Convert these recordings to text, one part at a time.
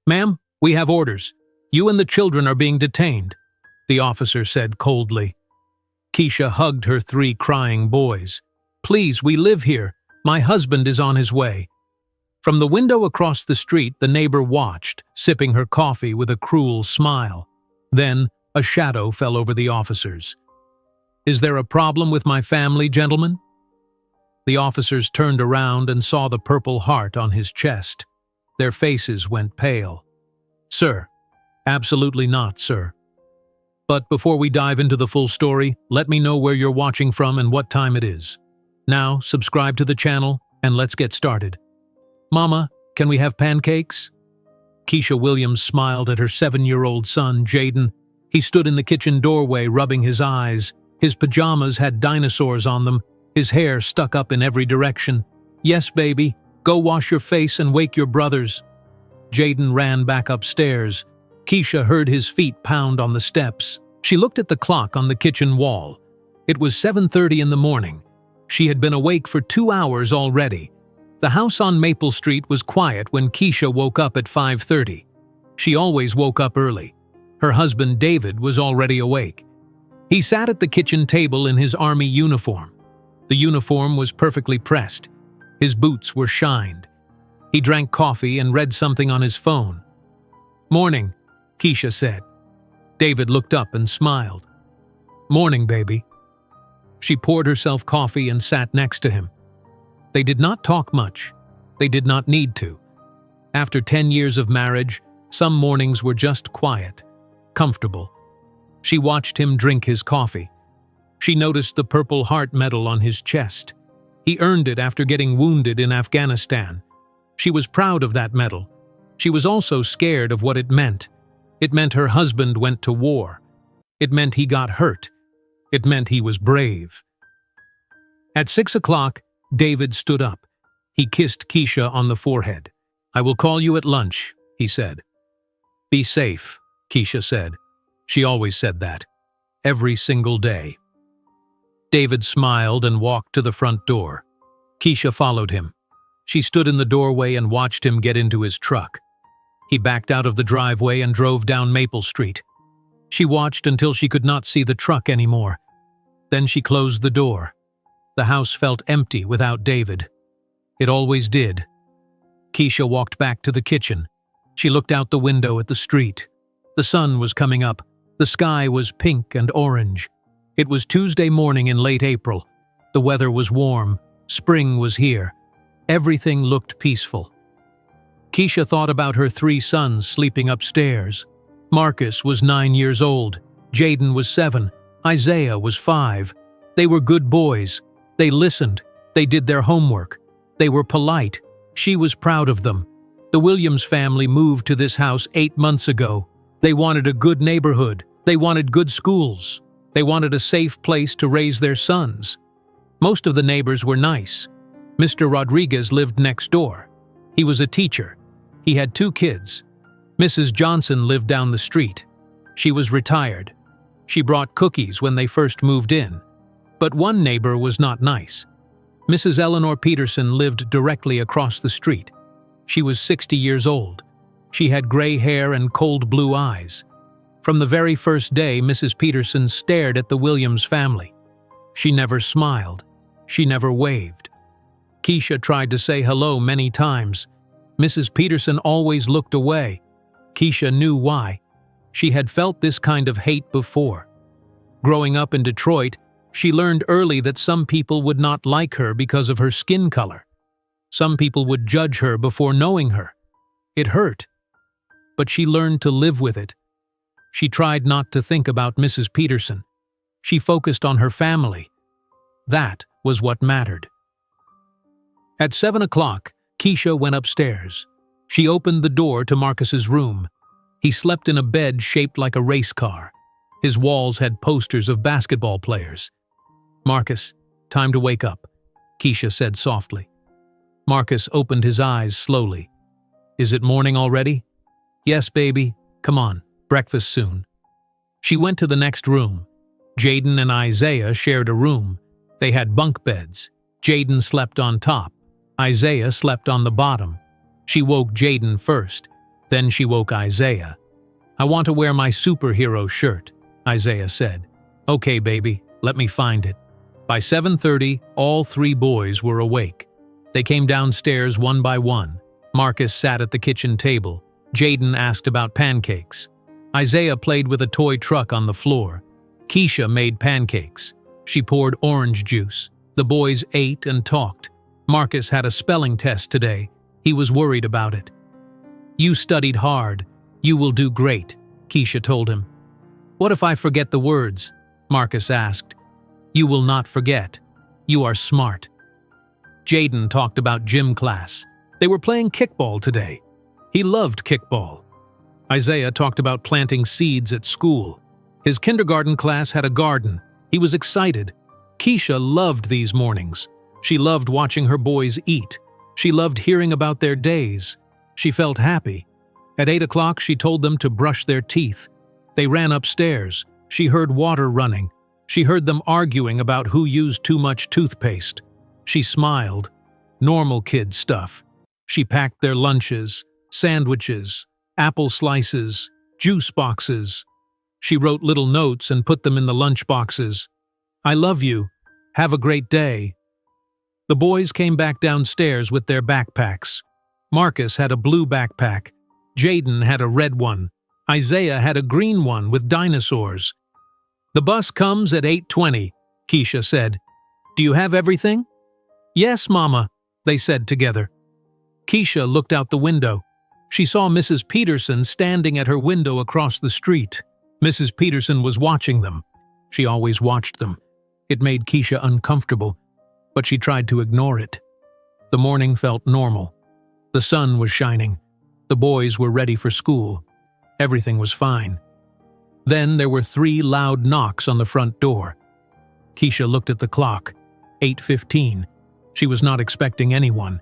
"Ma'am, we have orders. You and the children are being detained," the officer said coldly. Keisha hugged her 3 crying boys. "Please, we live here. My husband is on his way." From the window across the street, the neighbor watched, sipping her coffee with a cruel smile. Then, a shadow fell over the officers. "Is there a problem with my family, gentlemen?" The officers turned around and saw the purple heart on his chest. Their faces went pale. "Sir, absolutely not, sir. But before we dive into the full story, let me know where you're watching from and what time it is. Now, subscribe to the channel, and let's get started." "Mama, can we have pancakes?" Keisha Williams smiled at her 7-year-old son, Jaden. He stood in the kitchen doorway, rubbing his eyes. His pajamas had dinosaurs on them, his hair stuck up in every direction. "Yes, baby, go wash your face and wake your brothers." Jaden ran back upstairs. Keisha heard his feet pound on the steps. She looked at the clock on the kitchen wall. It was 7:30 in the morning. She had been awake for 2 hours already. The house on Maple Street was quiet when Keisha woke up at 5:30. She always woke up early. Her husband David was already awake. He sat at the kitchen table in his army uniform. The uniform was perfectly pressed. His boots were shined. He drank coffee and read something on his phone. "Morning," Keisha said. David looked up and smiled. "Morning, baby." She poured herself coffee and sat next to him. They did not talk much. They did not need to. After 10 years of marriage, some mornings were just quiet, comfortable. She watched him drink his coffee. She noticed the Purple Heart medal on his chest. He earned it after getting wounded in Afghanistan. She was proud of that medal. She was also scared of what it meant. It meant her husband went to war. It meant he got hurt. It meant he was brave. At 6 o'clock, David stood up. He kissed Keisha on the forehead. "I will call you at lunch," he said. "Be safe," Keisha said. She always said that. Every single day. David smiled and walked to the front door. Keisha followed him. She stood in the doorway and watched him get into his truck. He backed out of the driveway and drove down Maple Street. She watched until she could not see the truck anymore. Then she closed the door. The house felt empty without David. It always did. Keisha walked back to the kitchen. She looked out the window at the street. The sun was coming up. The sky was pink and orange. It was Tuesday morning in late April. The weather was warm. Spring was here. Everything looked peaceful. Keisha thought about her 3 sons sleeping upstairs. Marcus was 9 years old. Jaden was 7. Isaiah was 5. They were good boys. They listened. They did their homework. They were polite. She was proud of them. The Williams family moved to this house 8 months ago. They wanted a good neighborhood. They wanted good schools. They wanted a safe place to raise their sons. Most of the neighbors were nice. Mr. Rodriguez lived next door. He was a teacher. He had 2 kids. Mrs. Johnson lived down the street. She was retired. She brought cookies when they first moved in. But one neighbor was not nice. Mrs. Eleanor Peterson lived directly across the street. She was 60 years old. She had gray hair and cold blue eyes. From the very first day, Mrs. Peterson stared at the Williams family. She never smiled. She never waved. Keisha tried to say hello many times. Mrs. Peterson always looked away. Keisha knew why. She had felt this kind of hate before. Growing up in Detroit, she learned early that some people would not like her because of her skin color. Some people would judge her before knowing her. It hurt. But she learned to live with it. She tried not to think about Mrs. Peterson. She focused on her family. That was what mattered. At 7 o'clock, Keisha went upstairs. She opened the door to Marcus's room. He slept in a bed shaped like a race car. His walls had posters of basketball players. "Marcus, time to wake up," Keisha said softly. Marcus opened his eyes slowly. "Is it morning already?" "Yes, baby. Come on, breakfast soon." She went to the next room. Jaden and Isaiah shared a room. They had bunk beds. Jaden slept on top. Isaiah slept on the bottom. She woke Jaden first. Then she woke Isaiah. "I want to wear my superhero shirt," Isaiah said. "Okay, baby, let me find it." By 7:30, all 3 boys were awake. They came downstairs one by one. Marcus sat at the kitchen table. Jaden asked about pancakes. Isaiah played with a toy truck on the floor. Keisha made pancakes. She poured orange juice. The boys ate and talked. Marcus had a spelling test today. He was worried about it. "You studied hard. You will do great," Keisha told him. "What if I forget the words?" Marcus asked. "You will not forget. You are smart." Jaden talked about gym class. They were playing kickball today. He loved kickball. Isaiah talked about planting seeds at school. His kindergarten class had a garden. He was excited. Keisha loved these mornings. She loved watching her boys eat. She loved hearing about their days. She felt happy. At 8 o'clock, she told them to brush their teeth. They ran upstairs. She heard water running. She heard them arguing about who used too much toothpaste. She smiled. Normal kid stuff. She packed their lunches, sandwiches, apple slices, juice boxes. She wrote little notes and put them in the lunch boxes. "I love you. Have a great day." The boys came back downstairs with their backpacks. Marcus had a blue backpack. Jaden had a red one. Isaiah had a green one with dinosaurs. "The bus comes at 8:20, Keisha said. "Do you have everything?" "Yes, Mama," they said together. Keisha looked out the window. She saw Mrs. Peterson standing at her window across the street. Mrs. Peterson was watching them. She always watched them. It made Keisha uncomfortable, but she tried to ignore it. The morning felt normal. The sun was shining. The boys were ready for school. Everything was fine. Then there were 3 loud knocks on the front door. Keisha looked at the clock. 8:15. She was not expecting anyone.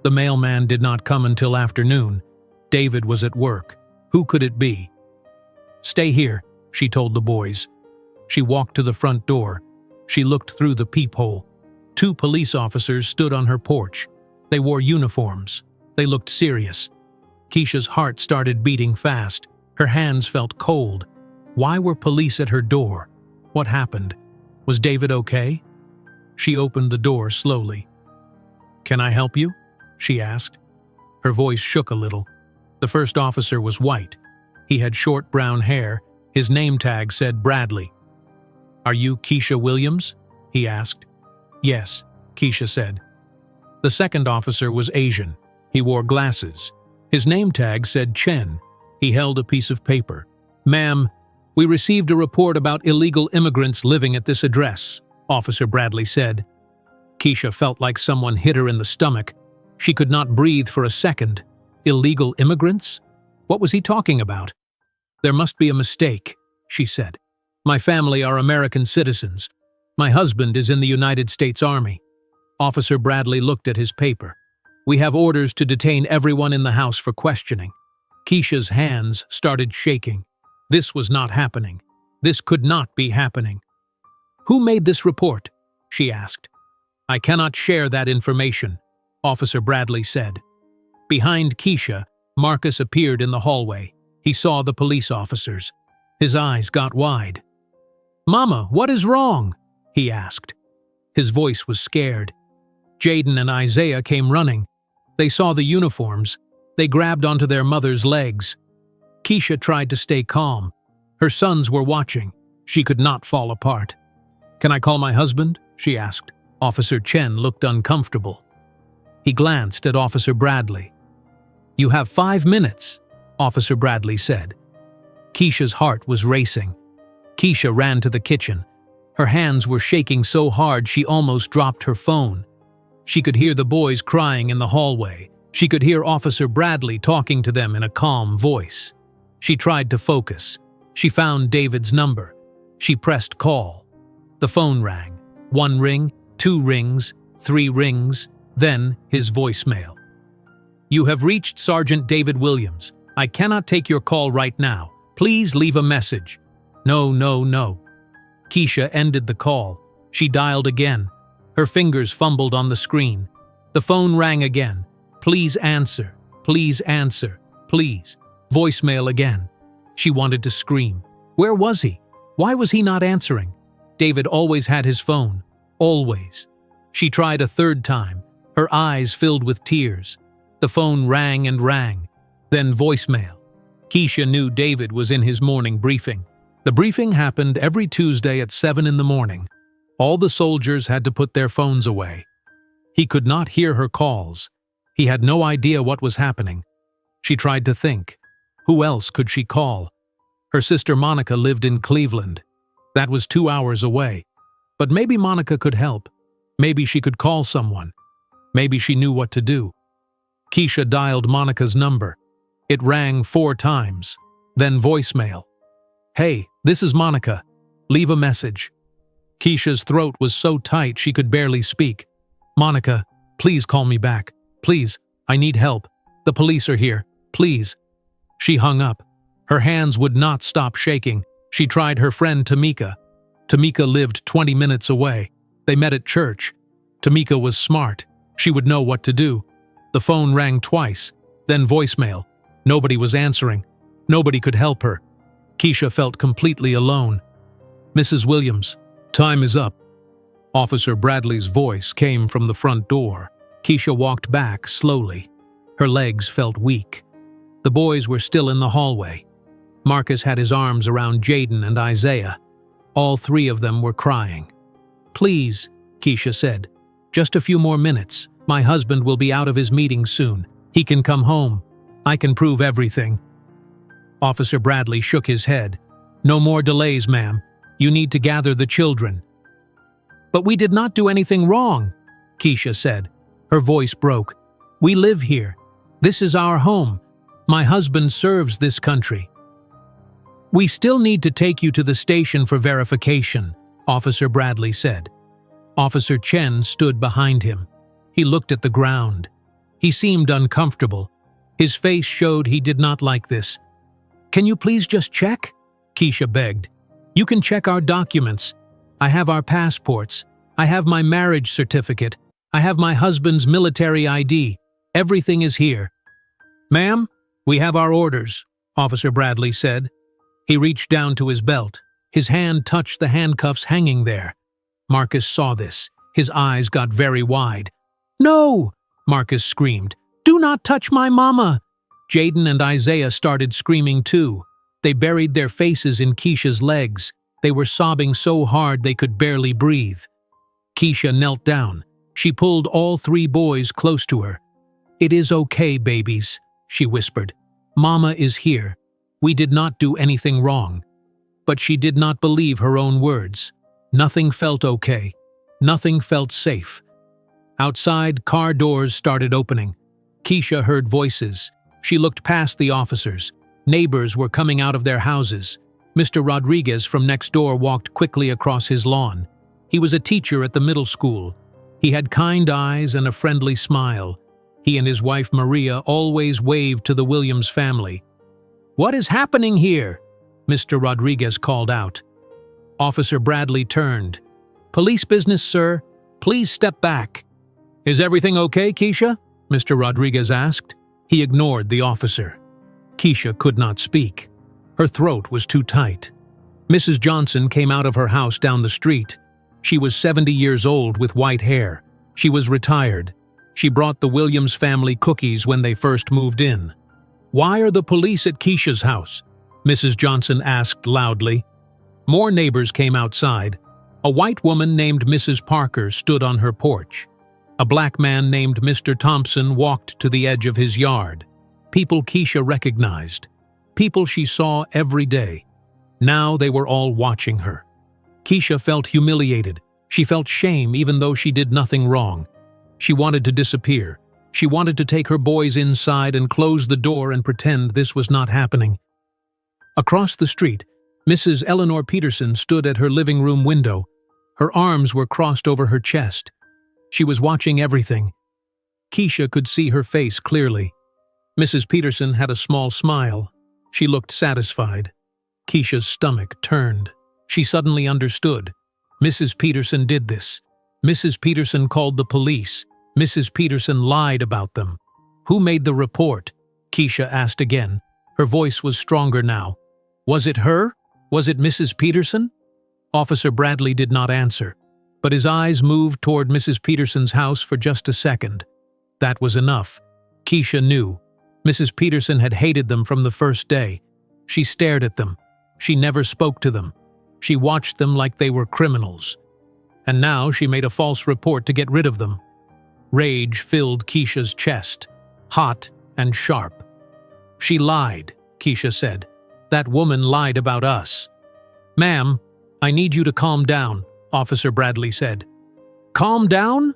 The mailman did not come until afternoon. David was at work. Who could it be? "Stay here," she told the boys. She walked to the front door. She looked through the peephole. 2 police officers stood on her porch. They wore uniforms. They looked serious. Keisha's heart started beating fast. Her hands felt cold. Why were police at her door? What happened? Was David okay? She opened the door slowly. "Can I help you?" she asked. Her voice shook a little. The first officer was white. He had short brown hair. His name tag said Bradley. "Are you Keisha Williams?" he asked. "Yes," Keisha said. The second officer was Asian. He wore glasses. His name tag said Chen. He held a piece of paper. "Ma'am, we received a report about illegal immigrants living at this address," Officer Bradley said. Keisha felt like someone hit her in the stomach. She could not breathe for a second. Illegal immigrants? What was he talking about? "There must be a mistake," she said. "My family are American citizens. My husband is in the United States Army." Officer Bradley looked at his paper. "We have orders to detain everyone in the house for questioning." Keisha's hands started shaking. This was not happening. This could not be happening. "Who made this report?" she asked. "I cannot share that information," Officer Bradley said. Behind Keisha, Marcus appeared in the hallway. He saw the police officers. His eyes got wide. "Mama, what is wrong?" he asked. His voice was scared. Jaden and Isaiah came running. They saw the uniforms. They grabbed onto their mother's legs. Keisha tried to stay calm. Her sons were watching. She could not fall apart. "Can I call my husband?" she asked. Officer Chen looked uncomfortable. He glanced at Officer Bradley. "You have 5 minutes," Officer Bradley said. Keisha's heart was racing. Keisha ran to the kitchen. Her hands were shaking so hard she almost dropped her phone. She could hear the boys crying in the hallway. She could hear Officer Bradley talking to them in a calm voice. She tried to focus. She found David's number. She pressed call. The phone rang. 1 ring, 2 rings, 3 rings, then his voicemail. "You have reached Sergeant David Williams. I cannot take your call right now. Please leave a message." "No, no, no." Keisha ended the call. She dialed again. Her fingers fumbled on the screen. The phone rang again. "Please answer. Please answer. Please." Voicemail again. She wanted to scream. Where was he? Why was he not answering? David always had his phone. Always. She tried a third time, her eyes filled with tears. The phone rang and rang. Then voicemail. Keisha knew David was in his morning briefing. The briefing happened every Tuesday at 7 in the morning. All the soldiers had to put their phones away. He could not hear her calls. He had no idea what was happening. She tried to think. Who else could she call? Her sister Monica lived in Cleveland. That was 2 hours away. But maybe Monica could help. Maybe she could call someone. Maybe she knew what to do. Keisha dialed Monica's number. It rang 4 times. Then voicemail. Hey, this is Monica. Leave a message. Keisha's throat was so tight she could barely speak. Monica, please call me back. Please, I need help. The police are here. Please. She hung up. Her hands would not stop shaking. She tried her friend Tamika. Tamika lived 20 minutes away. They met at church. Tamika was smart. She would know what to do. The phone rang twice, then voicemail. Nobody was answering. Nobody could help her. Keisha felt completely alone. Mrs. Williams, time is up. Officer Bradley's voice came from the front door. Keisha walked back slowly. Her legs felt weak. The boys were still in the hallway. Marcus had his arms around Jaden and Isaiah. All 3 of them were crying. Please, Keisha said. Just a few more minutes. My husband will be out of his meeting soon. He can come home. I can prove everything. Officer Bradley shook his head. No more delays, ma'am. You need to gather the children. But we did not do anything wrong, Keisha said. Her voice broke. We live here. This is our home. My husband serves this country. We still need to take you to the station for verification, Officer Bradley said. Officer Chen stood behind him. He looked at the ground. He seemed uncomfortable. His face showed he did not like this. Can you please just check? Keisha begged. You can check our documents. I have our passports. I have my marriage certificate. I have my husband's military ID. Everything is here. Ma'am, we have our orders, Officer Bradley said. He reached down to his belt. His hand touched the handcuffs hanging there. Marcus saw this. His eyes got very wide. No! Marcus screamed. Do not touch my mama! Jaden and Isaiah started screaming too. They buried their faces in Keisha's legs. They were sobbing so hard they could barely breathe. Keisha knelt down. She pulled all 3 boys close to her. It is okay, babies, she whispered. Mama is here. We did not do anything wrong. But she did not believe her own words. Nothing felt okay. Nothing felt safe. Outside, car doors started opening. Keisha heard voices. She looked past the officers. Neighbors were coming out of their houses. Mr. Rodriguez from next door walked quickly across his lawn. He was a teacher at the middle school. He had kind eyes and a friendly smile. He and his wife Maria always waved to the Williams family. What is happening here? Mr. Rodriguez called out. Officer Bradley turned. Police business, sir. Please step back. Is everything okay, Keisha? Mr. Rodriguez asked. He ignored the officer. Keisha could not speak. Her throat was too tight. Mrs. Johnson came out of her house down the street. She was 70 years old with white hair. She was retired. She brought the Williams family cookies when they first moved in. Why are the police at Keisha's house? Mrs. Johnson asked loudly. More neighbors came outside. A white woman named Mrs. Parker stood on her porch. A black man named Mr. Thompson walked to the edge of his yard. People Keisha recognized. People she saw every day. Now they were all watching her. Keisha felt humiliated. She felt shame even though she did nothing wrong. She wanted to disappear. She wanted to take her boys inside and close the door and pretend this was not happening. Across the street, Mrs. Eleanor Peterson stood at her living room window. Her arms were crossed over her chest. She was watching everything. Keisha could see her face clearly. Mrs. Peterson had a small smile. She looked satisfied. Keisha's stomach turned. She suddenly understood. Mrs. Peterson did this. Mrs. Peterson called the police. Mrs. Peterson lied about them. Who made the report? Keisha asked again. Her voice was stronger now. Was it her? Was it Mrs. Peterson? Officer Bradley did not answer, but his eyes moved toward Mrs. Peterson's house for just a second. That was enough. Keisha knew. Mrs. Peterson had hated them from the first day. She stared at them. She never spoke to them. She watched them like they were criminals. And now she made a false report to get rid of them. Rage filled Keisha's chest, hot and sharp. She lied, Keisha said. That woman lied about us. Ma'am, I need you to calm down, Officer Bradley said. Calm down?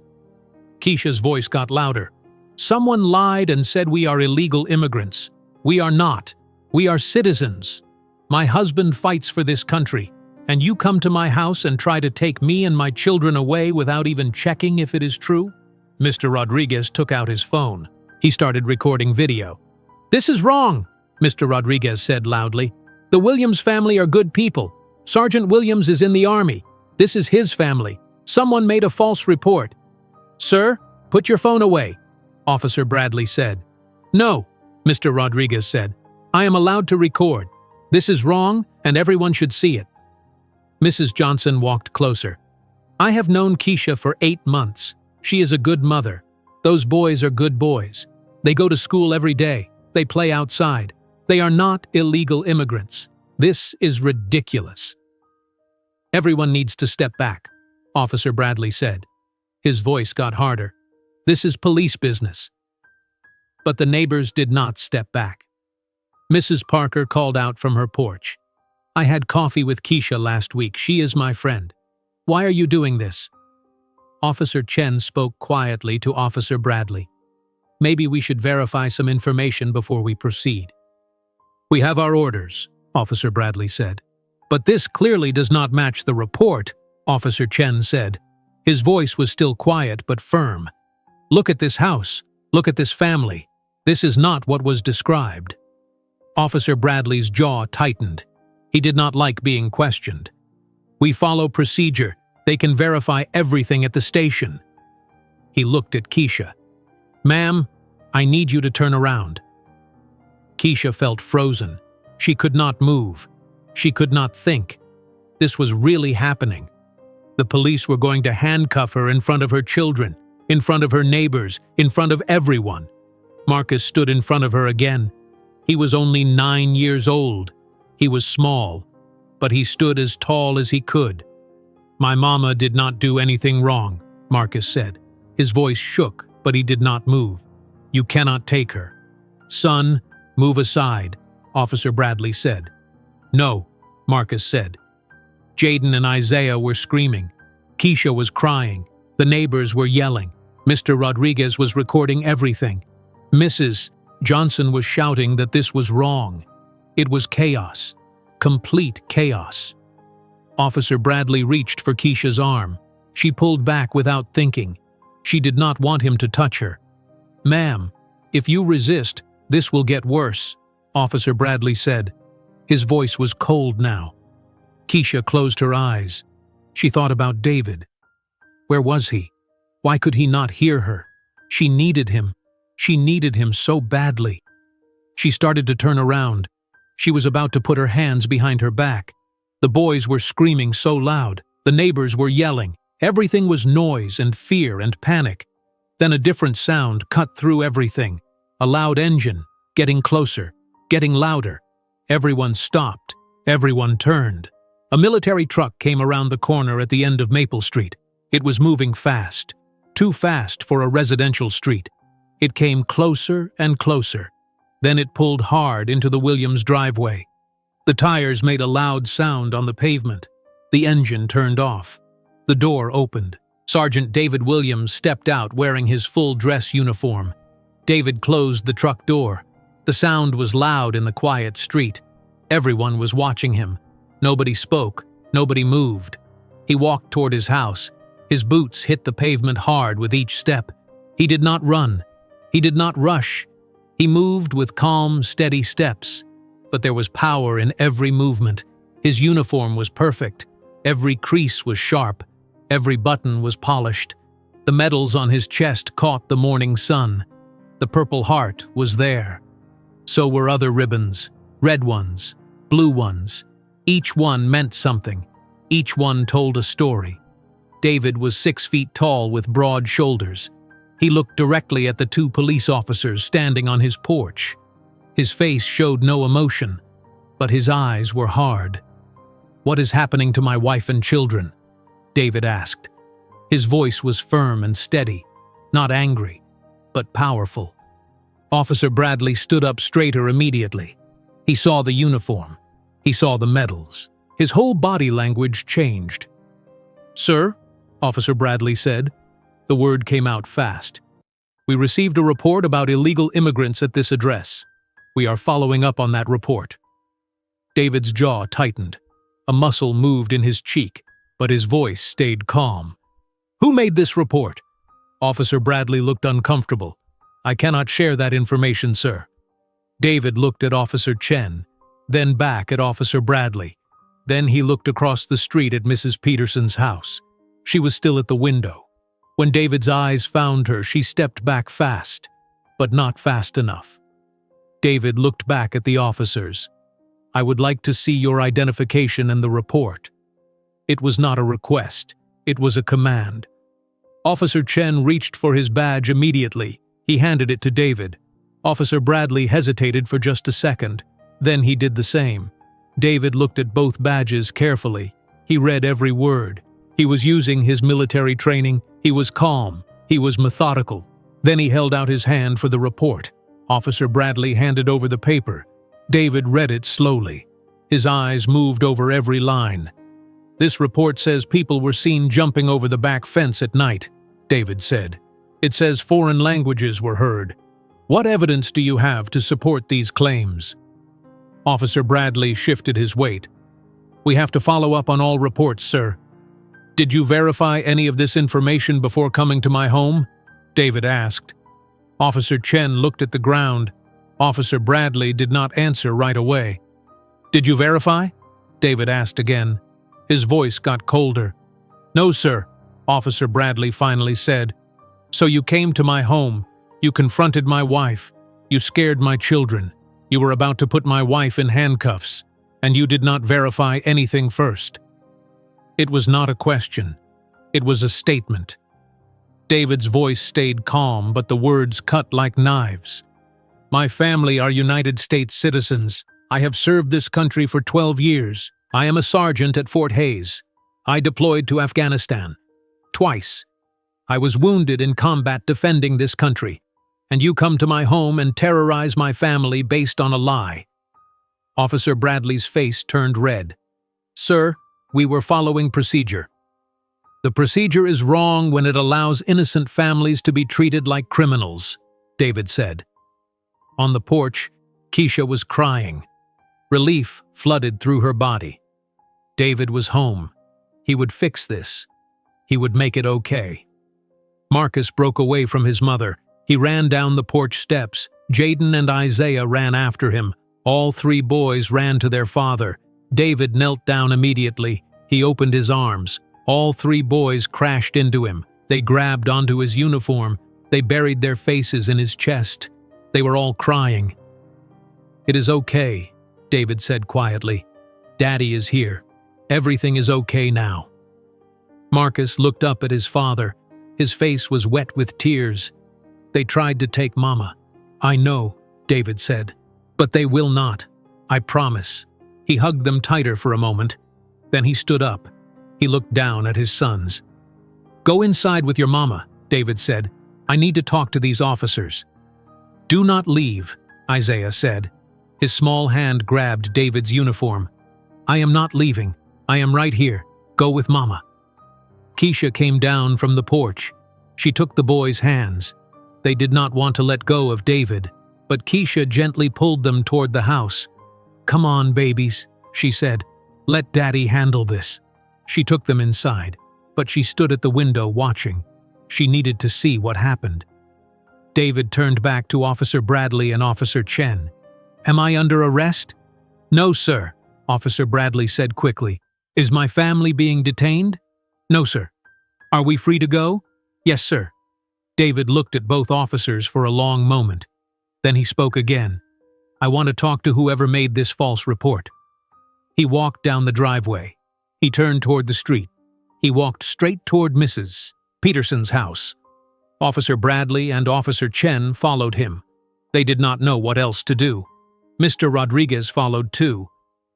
Keisha's voice got louder. Someone lied and said we are illegal immigrants. We are not. We are citizens. My husband fights for this country, and you come to my house and try to take me and my children away without even checking if it is true? Mr. Rodriguez took out his phone. He started recording video. This is wrong, Mr. Rodriguez said loudly. The Williams family are good people. Sergeant Williams is in the army. This is his family. Someone made a false report. Sir, put your phone away, Officer Bradley said. No, Mr. Rodriguez said. I am allowed to record. This is wrong, and everyone should see it. Mrs. Johnson walked closer. I have known Keisha for 8 months. She is a good mother. Those boys are good boys. They go to school every day. They play outside. They are not illegal immigrants. This is ridiculous. Everyone needs to step back, Officer Bradley said. His voice got harder. This is police business. But the neighbors did not step back. Mrs. Parker called out from her porch. I had coffee with Keisha last week. She is my friend. Why are you doing this? Officer Chen spoke quietly to Officer Bradley. Maybe we should verify some information before we proceed. We have our orders, Officer Bradley said. But this clearly does not match the report, Officer Chen said. His voice was still quiet but firm. Look at this house. Look at this family. This is not what was described. Officer Bradley's jaw tightened. He did not like being questioned. We follow procedure. They can verify everything at the station. He looked at Keisha. Ma'am, I need you to turn around. Keisha felt frozen. She could not move. She could not think. This was really happening. The police were going to handcuff her in front of her children, in front of her neighbors, in front of everyone. Marcus stood in front of her again. He was only 9 years old. He was small, but he stood as tall as he could. My mama did not do anything wrong, Marcus said. His voice shook, but he did not move. You cannot take her. Son, move aside, Officer Bradley said. No, Marcus said. Jaden and Isaiah were screaming. Keisha was crying. The neighbors were yelling. Mr. Rodriguez was recording everything. Mrs. Johnson was shouting that this was wrong. It was chaos. Complete chaos. Officer Bradley reached for Keisha's arm. She pulled back without thinking. She did not want him to touch her. Ma'am, if you resist, this will get worse, Officer Bradley said. His voice was cold now. Keisha closed her eyes. She thought about David. Where was he? Why could he not hear her? She needed him. She needed him so badly. She started to turn around. She was about to put her hands behind her back. The boys were screaming so loud. The neighbors were yelling. Everything was noise and fear and panic. Then a different sound cut through everything. A loud engine, getting closer, getting louder. Everyone stopped. Everyone turned. A military truck came around the corner at the end of Maple Street. It was moving fast. Too fast for a residential street. It came closer and closer. Then it pulled hard into the Williams driveway. The tires made a loud sound on the pavement. The engine turned off. The door opened. Sergeant David Williams stepped out wearing his full dress uniform. David closed the truck door. The sound was loud in the quiet street. Everyone was watching him. Nobody spoke. Nobody moved. He walked toward his house. His boots hit the pavement hard with each step. He did not run. He did not rush. He moved with calm, steady steps. But there was power in every movement. His uniform was perfect. Every crease was sharp. Every button was polished. The medals on his chest caught the morning sun. The Purple Heart was there. So were other ribbons, red ones, blue ones. Each one meant something. Each one told a story. David was 6 feet tall with broad shoulders. He looked directly at the 2 police officers standing on his porch. His face showed no emotion, but his eyes were hard. "What is happening to my wife and children?" David asked. His voice was firm and steady, not angry, but powerful. Officer Bradley stood up straighter immediately. He saw the uniform. He saw the medals. His whole body language changed. "Sir," Officer Bradley said. The word came out fast. "We received a report about illegal immigrants at this address. We are following up on that report." David's jaw tightened. A muscle moved in his cheek, but his voice stayed calm. "Who made this report?" Officer Bradley looked uncomfortable. "I cannot share that information, sir." David looked at Officer Chen, then back at Officer Bradley. Then he looked across the street at Mrs. Peterson's house. She was still at the window. When David's eyes found her, she stepped back fast, but not fast enough. David looked back at the officers. "I would like to see your identification and the report." It was not a request. It was a command. Officer Chen reached for his badge immediately. He handed it to David. Officer Bradley hesitated for just a second. Then he did the same. David looked at both badges carefully. He read every word. He was using his military training. He was calm. He was methodical. Then he held out his hand for the report. Officer Bradley handed over the paper. David read it slowly. His eyes moved over every line. "This report says people were seen jumping over the back fence at night," David said. "It says foreign languages were heard. What evidence do you have to support these claims?" Officer Bradley shifted his weight. "We have to follow up on all reports, sir." "Did you verify any of this information before coming to my home?" David asked. Officer Chen looked at the ground. Officer Bradley did not answer right away. "Did you verify?" David asked again. His voice got colder. "No, sir," Officer Bradley finally said. "So you came to my home. You confronted my wife. You scared my children. You were about to put my wife in handcuffs, and you did not verify anything first." It was not a question. It was a statement. David's voice stayed calm, but the words cut like knives. "My family are United States citizens. I have served this country for 12 years. I am a sergeant at Fort Hays. I deployed to Afghanistan. Twice. I was wounded in combat defending this country. And you come to my home and terrorize my family based on a lie." Officer Bradley's face turned red. "Sir, we were following procedure." "The procedure is wrong when it allows innocent families to be treated like criminals," David said. On the porch, Keisha was crying. Relief flooded through her body. David was home. He would fix this. He would make it okay. Marcus broke away from his mother. He ran down the porch steps. Jaden and Isaiah ran after him. All 3 boys ran to their father. David knelt down immediately. He opened his arms. All 3 boys crashed into him. They grabbed onto his uniform. They buried their faces in his chest. They were all crying. "It is okay," David said quietly. "Daddy is here. Everything is okay now." Marcus looked up at his father. His face was wet with tears. "They tried to take Mama." "I know," David said. "But they will not. I promise." He hugged them tighter for a moment. Then he stood up. He looked down at his sons. "Go inside with your mama," David said. "I need to talk to these officers." "Do not leave," Isaiah said. His small hand grabbed David's uniform. "I am not leaving. I am right here. Go with Mama." Keisha came down from the porch. She took the boys' hands. They did not want to let go of David, but Keisha gently pulled them toward the house. "Come on, babies," she said. "Let Daddy handle this." She took them inside, but she stood at the window watching. She needed to see what happened. David turned back to Officer Bradley and Officer Chen. "Am I under arrest?" "No, sir," Officer Bradley said quickly. "Is my family being detained?" "No, sir." "Are we free to go?" "Yes, sir." David looked at both officers for a long moment. Then he spoke again. I want to talk to whoever made this false report." He walked down the driveway. He turned toward the street. He walked straight toward Mrs. Peterson's house. Officer Bradley and Officer Chen followed him. They did not know what else to do. Mr. Rodriguez followed too.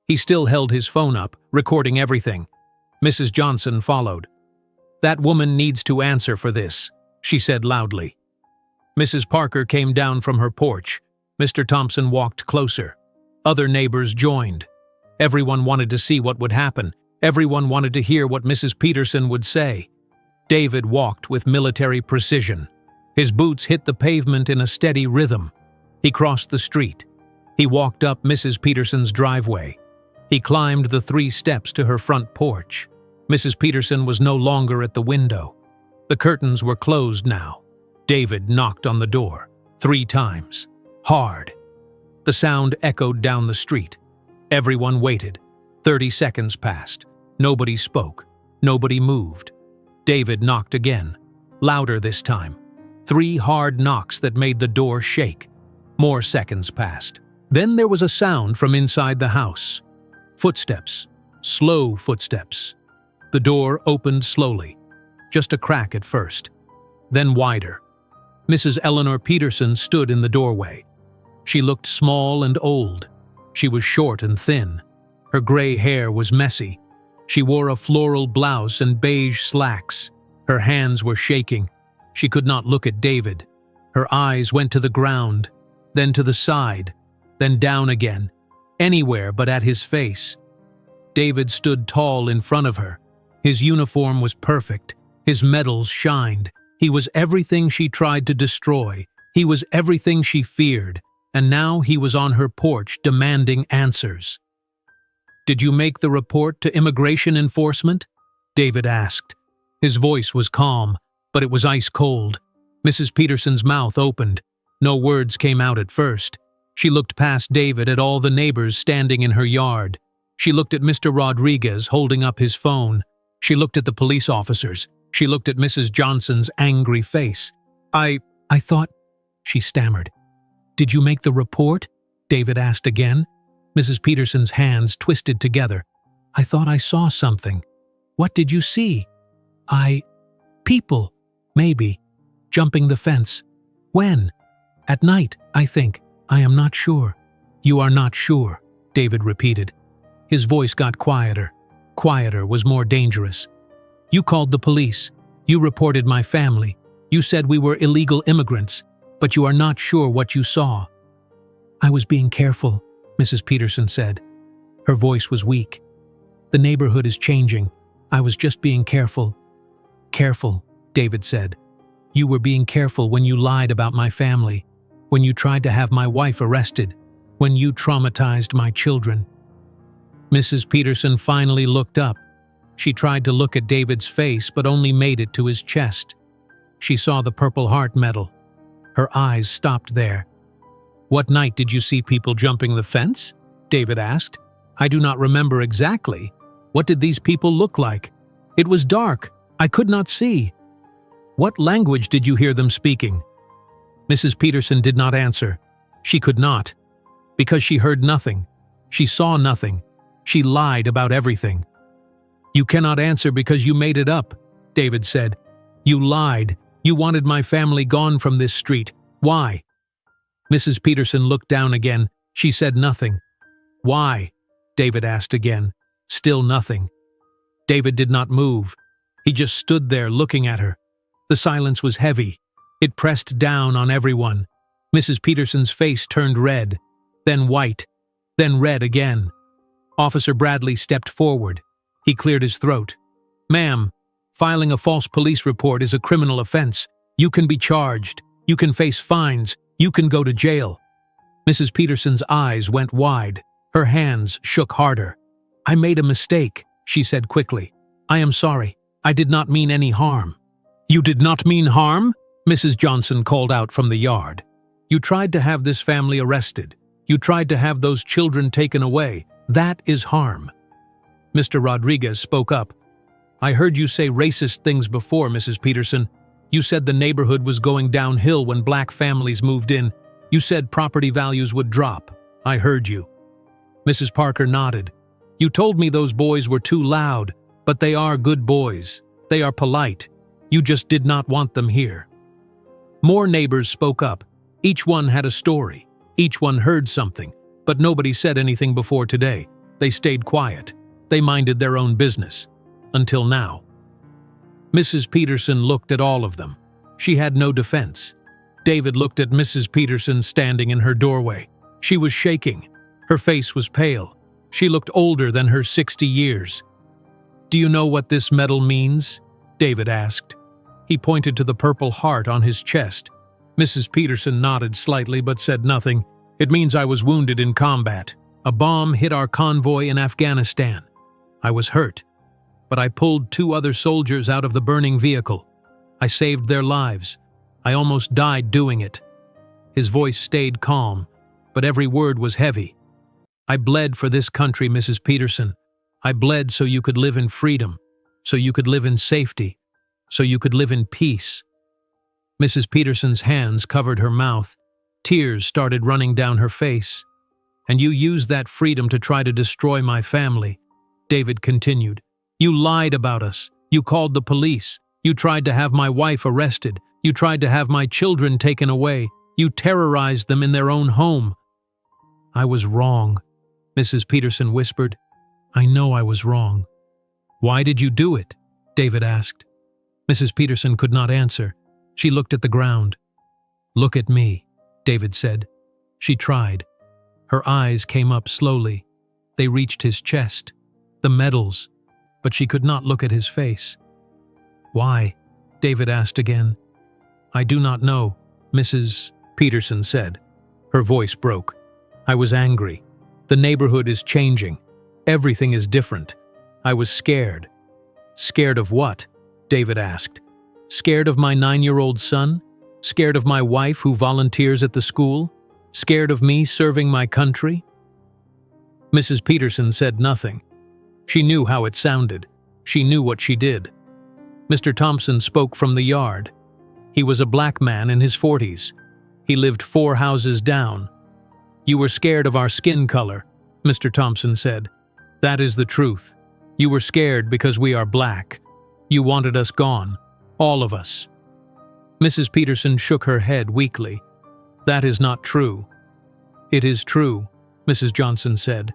He still held his phone up, recording everything. Mrs. Johnson followed. "That woman needs to answer for this," she said loudly. Mrs. Parker came down from her porch. Mr. Thompson walked closer. Other neighbors joined. Everyone wanted to see what would happen. Everyone wanted to hear what Mrs. Peterson would say. David walked with military precision. His boots hit the pavement in a steady rhythm. He crossed the street. He walked up Mrs. Peterson's driveway. He climbed the 3 steps to her front porch. Mrs. Peterson was no longer at the window. The curtains were closed now. David knocked on the door 3 times. Hard. The sound echoed down the street. Everyone waited. 30 seconds passed. Nobody spoke. Nobody moved. David knocked again. Louder this time. 3 hard knocks that made the door shake. More seconds passed. Then there was a sound from inside the house. Footsteps. Slow footsteps. The door opened slowly. Just a crack at first. Then wider. Mrs. Eleanor Peterson stood in the doorway. She looked small and old. She was short and thin. Her gray hair was messy. She wore a floral blouse and beige slacks. Her hands were shaking. She could not look at David. Her eyes went to the ground, then to the side, then down again, anywhere but at his face. David stood tall in front of her. His uniform was perfect. His medals shined. He was everything she tried to destroy. He was everything she feared. And now he was on her porch demanding answers. "Did you make the report to immigration enforcement?" David asked. His voice was calm, but it was ice cold. Mrs. Peterson's mouth opened. No words came out at first. She looked past David at all the neighbors standing in her yard. She looked at Mr. Rodriguez holding up his phone. She looked at the police officers. She looked at Mrs. Johnson's angry face. I thought," she stammered. "Did you make the report?" David asked again. Mrs. Peterson's hands twisted together. "I thought I saw something." "What did you see?" People, maybe, jumping the fence." "When?" "At night, I think. I am not sure." "You are not sure," David repeated. His voice got quieter. Quieter was more dangerous. "You called the police. You reported my family. You said we were illegal immigrants, but you are not sure what you saw." "I was being careful," Mrs. Peterson said. Her voice was weak. "The neighborhood is changing. I was just being careful." "Careful," David said. "You were being careful when you lied about my family, when you tried to have my wife arrested, when you traumatized my children." Mrs. Peterson finally looked up. She tried to look at David's face, but only made it to his chest. She saw the Purple Heart medal. Her eyes stopped there. "What night did you see people jumping the fence?" David asked. "I do not remember exactly. What did these people look like?" "It was dark. I could not see." "What language did you hear them speaking?" Mrs. Peterson did not answer. She could not. Because she heard nothing. She saw nothing. She lied about everything. "You cannot answer because you made it up," David said. "You lied. You wanted my family gone from this street. Why?" Mrs. Peterson looked down again. She said nothing. "Why?" David asked again. Still nothing. David did not move. He just stood there looking at her. The silence was heavy. It pressed down on everyone. Mrs. Peterson's face turned red, then white, then red again. Officer Bradley stepped forward. He cleared his throat. "Ma'am, filing a false police report is a criminal offense. You can be charged. You can face fines. You can go to jail." Mrs. Peterson's eyes went wide. Her hands shook harder. "I made a mistake," she said quickly. "I am sorry. I did not mean any harm." "You did not mean harm?" Mrs. Johnson called out from the yard. "You tried to have this family arrested. You tried to have those children taken away. That is harm." Mr. Rodriguez spoke up. "I heard you say racist things before, Mrs. Peterson. You said the neighborhood was going downhill when black families moved in. You said property values would drop. I heard you. Mrs. Parker nodded. You told me those boys were too loud, but they are good boys. They are polite. You just did not want them here. More neighbors spoke up. Each one had a story. Each one heard something, but nobody said anything before today. They stayed quiet. They minded their own business. Until now. Mrs. Peterson looked at all of them. She had no defense. David looked at Mrs. Peterson standing in her doorway. She was shaking. Her face was pale. She looked older than her 60 years. Do you know what this medal means? David asked. He pointed to the purple heart on his chest. Mrs. Peterson nodded slightly but said nothing. It means I was wounded in combat. A bomb hit our convoy in Afghanistan. I was hurt, but I pulled 2 other soldiers out of the burning vehicle. I saved their lives. I almost died doing it. His voice stayed calm, but every word was heavy. I bled for this country, Mrs. Peterson. I bled so you could live in freedom, so you could live in safety, so you could live in peace. Mrs. Peterson's hands covered her mouth. Tears started running down her face. And you used that freedom to try to destroy my family, David continued. You lied about us. You called the police. You tried to have my wife arrested. You tried to have my children taken away. You terrorized them in their own home. I was wrong, Mrs. Peterson whispered. I know I was wrong. Why did you do it? David asked. Mrs. Peterson could not answer. She looked at the ground. Look at me, David said. She tried. Her eyes came up slowly. They reached his chest, the medals, but she could not look at his face. Why? David asked again. I do not know, Mrs. Peterson said. Her voice broke. I was angry. The neighborhood is changing. Everything is different. I was scared. Scared of what? David asked. Scared of my 9-year-old son? Scared of my wife who volunteers at the school? Scared of me serving my country? Mrs. Peterson said nothing. She knew how it sounded. She knew what she did. Mr. Thompson spoke from the yard. He was a black man in his 40s. He lived 4 houses down. You were scared of our skin color, Mr. Thompson said. That is the truth. You were scared because we are black. You wanted us gone. All of us. Mrs. Peterson shook her head weakly. That is not true. It is true, Mrs. Johnson said.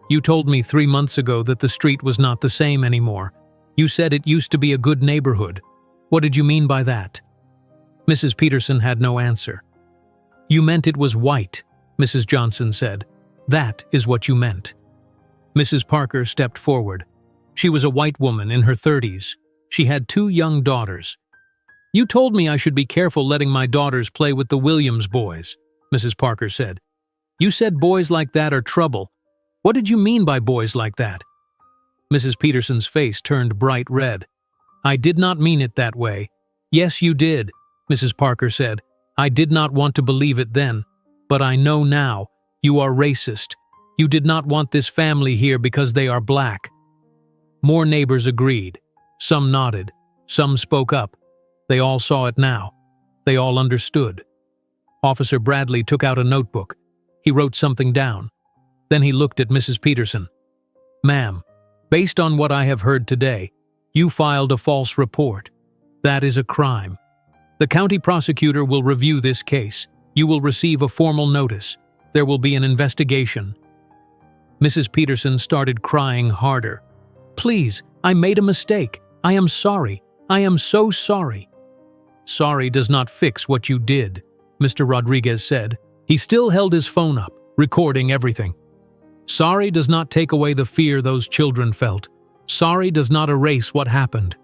You told me 3 months ago that the street was not the same anymore. You said it used to be a good neighborhood. What did you mean by that? Mrs. Peterson had no answer. You meant it was white, Mrs. Johnson said. That is what you meant. Mrs. Parker stepped forward. She was a white woman in her 30s. She had 2 young daughters. You told me I should be careful letting my daughters play with the Williams boys, Mrs. Parker said. You said boys like that are trouble. What did you mean by boys like that? Mrs. Peterson's face turned bright red. I did not mean it that way. Yes, you did, Mrs. Parker said. I did not want to believe it then, but I know now. You are racist. You did not want this family here because they are black. More neighbors agreed. Some nodded. Some spoke up. They all saw it now. They all understood. Officer Bradley took out a notebook. He wrote something down. Then he looked at Mrs. Peterson. Ma'am, based on what I have heard today, you filed a false report. That is a crime. The county prosecutor will review this case. You will receive a formal notice. There will be an investigation. Mrs. Peterson started crying harder. Please, I made a mistake. I am sorry. I am so sorry. Sorry does not fix what you did, Mr. Rodriguez said. He still held his phone up, recording everything. Sorry does not take away the fear those children felt. Sorry does not erase what happened.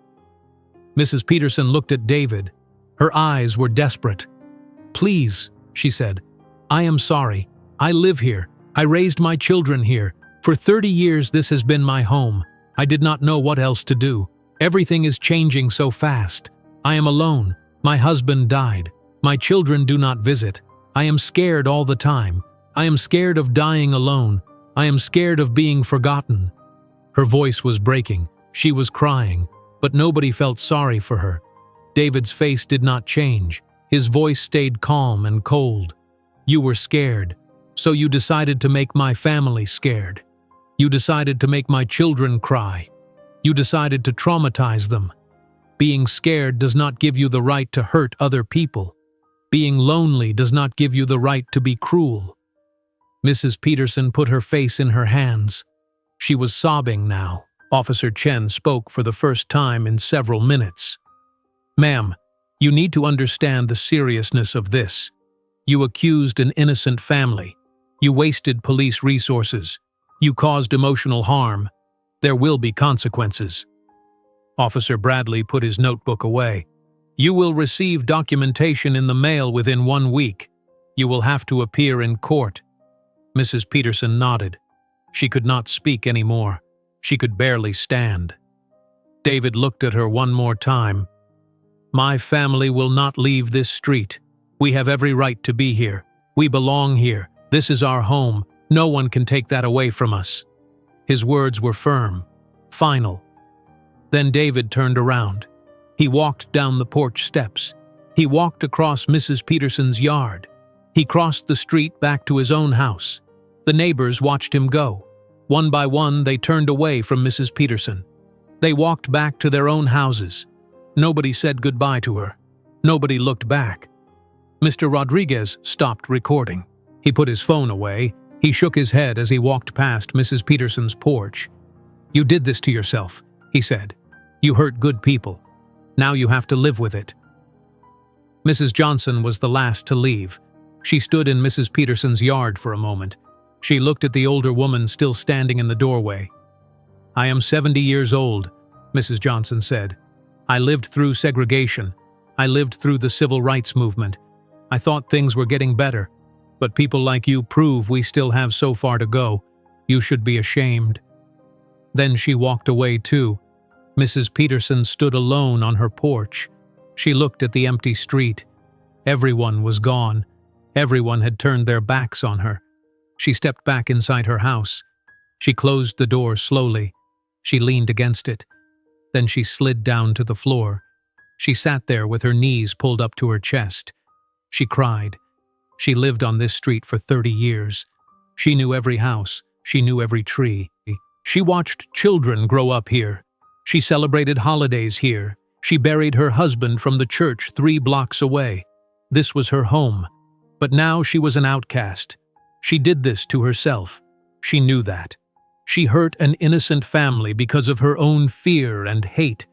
Mrs. Peterson looked at David. Her eyes were desperate. Please, she said. I am sorry. I live here. I raised my children here. For 30 years this has been my home. I did not know what else to do. Everything is changing so fast. I am alone. My husband died. My children do not visit. I am scared all the time. I am scared of dying alone. I am scared of being forgotten. Her voice was breaking. She was crying, but nobody felt sorry for her. David's face did not change. His voice stayed calm and cold. You were scared. So you decided to make my family scared. You decided to make my children cry. You decided to traumatize them. Being scared does not give you the right to hurt other people. Being lonely does not give you the right to be cruel. Mrs. Peterson put her face in her hands. She was sobbing now. Officer Chen spoke for the first time in several minutes. "Ma'am, you need to understand the seriousness of this. You accused an innocent family. You wasted police resources. You caused emotional harm. There will be consequences." Officer Bradley put his notebook away. "You will receive documentation in the mail within 1 week. You will have to appear in court." Mrs. Peterson nodded. She could not speak anymore. She could barely stand. David looked at her one more time. "My family will not leave this street. We have every right to be here. We belong here. This is our home. No one can take that away from us." His words were firm, final. Then David turned around. He walked down the porch steps. He walked across Mrs. Peterson's yard. He crossed the street back to his own house. The neighbors watched him go. One by one, they turned away from Mrs. Peterson. They walked back to their own houses. Nobody said goodbye to her. Nobody looked back. Mr. Rodriguez stopped recording. He put his phone away. He shook his head as he walked past Mrs. Peterson's porch. "You did this to yourself," he said. "You hurt good people. Now you have to live with it." Mrs. Johnson was the last to leave. She stood in Mrs. Peterson's yard for a moment. She looked at the older woman still standing in the doorway. "I am 70 years old," Mrs. Johnson said. "I lived through segregation. I lived through the civil rights movement. I thought things were getting better. But people like you prove we still have so far to go. You should be ashamed." Then she walked away too. Mrs. Peterson stood alone on her porch. She looked at the empty street. Everyone was gone. Everyone had turned their backs on her. She stepped back inside her house. She closed the door slowly. She leaned against it. Then she slid down to the floor. She sat there with her knees pulled up to her chest. She cried. She lived on this street for 30 years. She knew every house. She knew every tree. She watched children grow up here. She celebrated holidays here. She buried her husband from the church 3 blocks away. This was her home. But now she was an outcast. She did this to herself. She knew that. She hurt an innocent family because of her own fear and hate.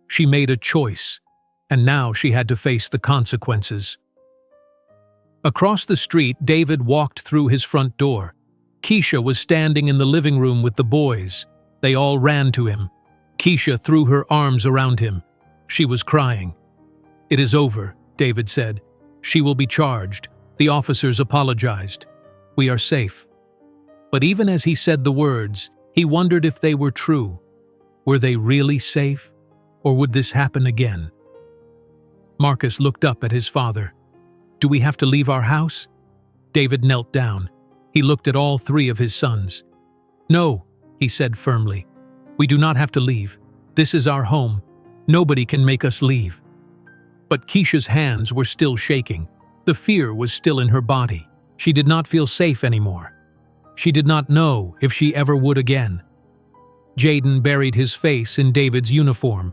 She made a choice, and now she had to face the consequences. Across the street, David walked through his front door. Keisha was standing in the living room with the boys. They all ran to him. Keisha threw her arms around him. She was crying. "It is over," David said. "She will be charged. The officers apologized. We are safe." But even as he said the words, he wondered if they were true. Were they really safe? Or would this happen again? Marcus looked up at his father. "Do we have to leave our house?" David knelt down. He looked at all 3 of his sons. "No," he said firmly. "We do not have to leave. This is our home. Nobody can make us leave." But Keisha's hands were still shaking. The fear was still in her body. She did not feel safe anymore. She did not know if she ever would again. Jaden buried his face in David's uniform.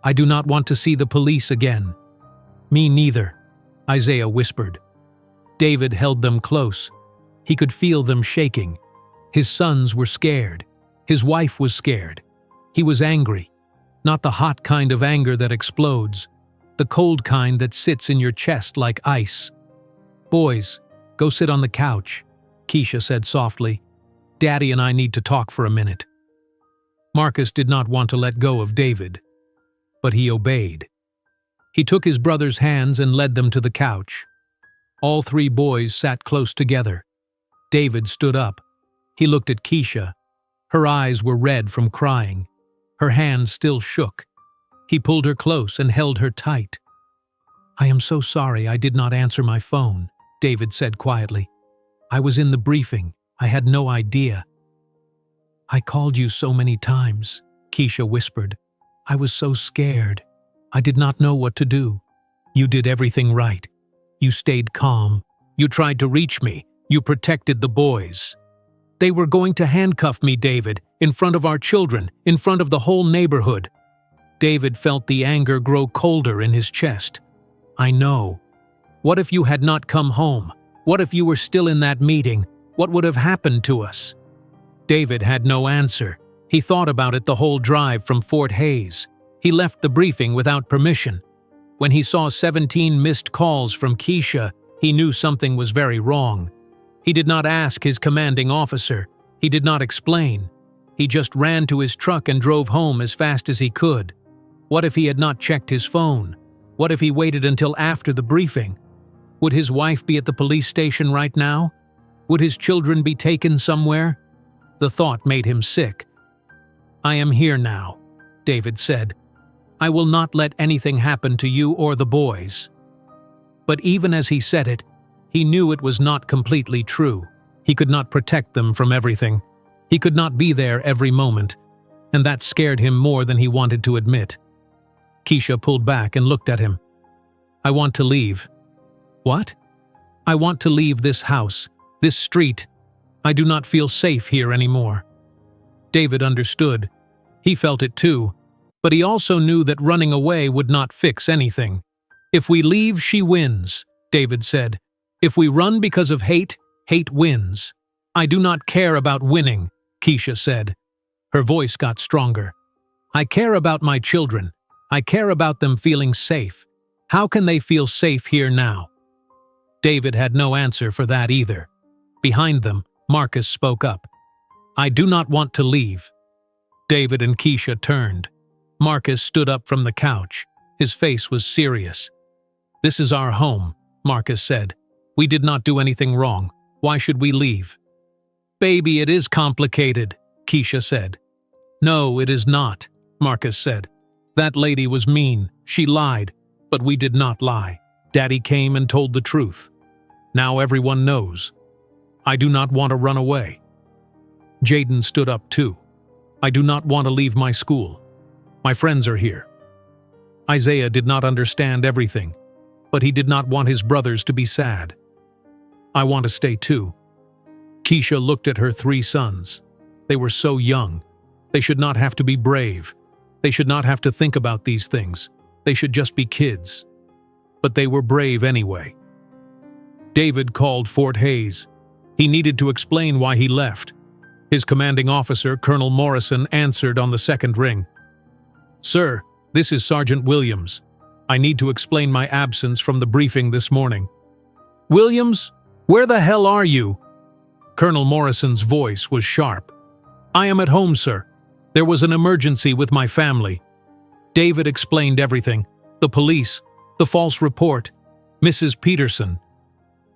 "I do not want to see the police again." "Me neither," Isaiah whispered. David held them close. He could feel them shaking. His sons were scared. His wife was scared. He was angry. Not the hot kind of anger that explodes, the cold kind that sits in your chest like ice. "Boys, go sit on the couch," Keisha said softly. "Daddy and I need to talk for a minute." Marcus did not want to let go of David, but he obeyed. He took his brother's hands and led them to the couch. All 3 boys sat close together. David stood up. He looked at Keisha. Her eyes were red from crying. Her hands still shook. He pulled her close and held her tight. "I am so sorry I did not answer my phone," David said quietly. "I was in the briefing. I had no idea." "I called you so many times," Keisha whispered. "I was so scared. I did not know what to do." "You did everything right. You stayed calm. You tried to reach me. You protected the boys. They were going to handcuff me, David, in front of our children, in front of the whole neighborhood. David felt the anger grow colder in his chest. I know. What if you had not come home? What if you were still in that meeting? What would have happened to us? David had no answer. He thought about it the whole drive from Fort Hays. He left the briefing without permission. When he saw 17 missed calls from Keisha, he knew something was very wrong. He did not ask his commanding officer. He did not explain. He just ran to his truck and drove home as fast as he could. What if he had not checked his phone? What if he waited until after the briefing? Would his wife be at the police station right now? Would his children be taken somewhere? The thought made him sick. I am here now, David said. I will not let anything happen to you or the boys. But even as he said it, he knew it was not completely true. He could not protect them from everything. He could not be there every moment, and that scared him more than he wanted to admit. Keisha pulled back and looked at him. I want to leave. What? I want to leave this house, this street. I do not feel safe here anymore. David understood. He felt it too, but he also knew that running away would not fix anything. If we leave, she wins, David said. If we run because of hate, hate wins. I do not care about winning, Keisha said. Her voice got stronger. I care about my children. I care about them feeling safe. How can they feel safe here now? David had no answer for that either. Behind them, Marcus spoke up. I do not want to leave. David and Keisha turned. Marcus stood up from the couch. His face was serious. This is our home, Marcus said. We did not do anything wrong. Why should we leave? Baby, it is complicated, Keisha said. No, it is not, Marcus said. That lady was mean. She lied. But we did not lie. Daddy came and told the truth. Now everyone knows. I do not want to run away. Jaden stood up too. I do not want to leave my school. My friends are here. Isaiah did not understand everything, but he did not want his brothers to be sad. I want to stay too. Keisha looked at her 3 sons. They were so young. They should not have to be brave. They should not have to think about these things. They should just be kids. But they were brave anyway. David called Fort Hays. He needed to explain why he left. His commanding officer, Colonel Morrison, answered on the second ring. Sir, this is Sergeant Williams. I need to explain my absence from the briefing this morning. Williams, where the hell are you? Colonel Morrison's voice was sharp. I am at home, sir. There was an emergency with my family. David explained everything. The police, the false report, Mrs. Peterson.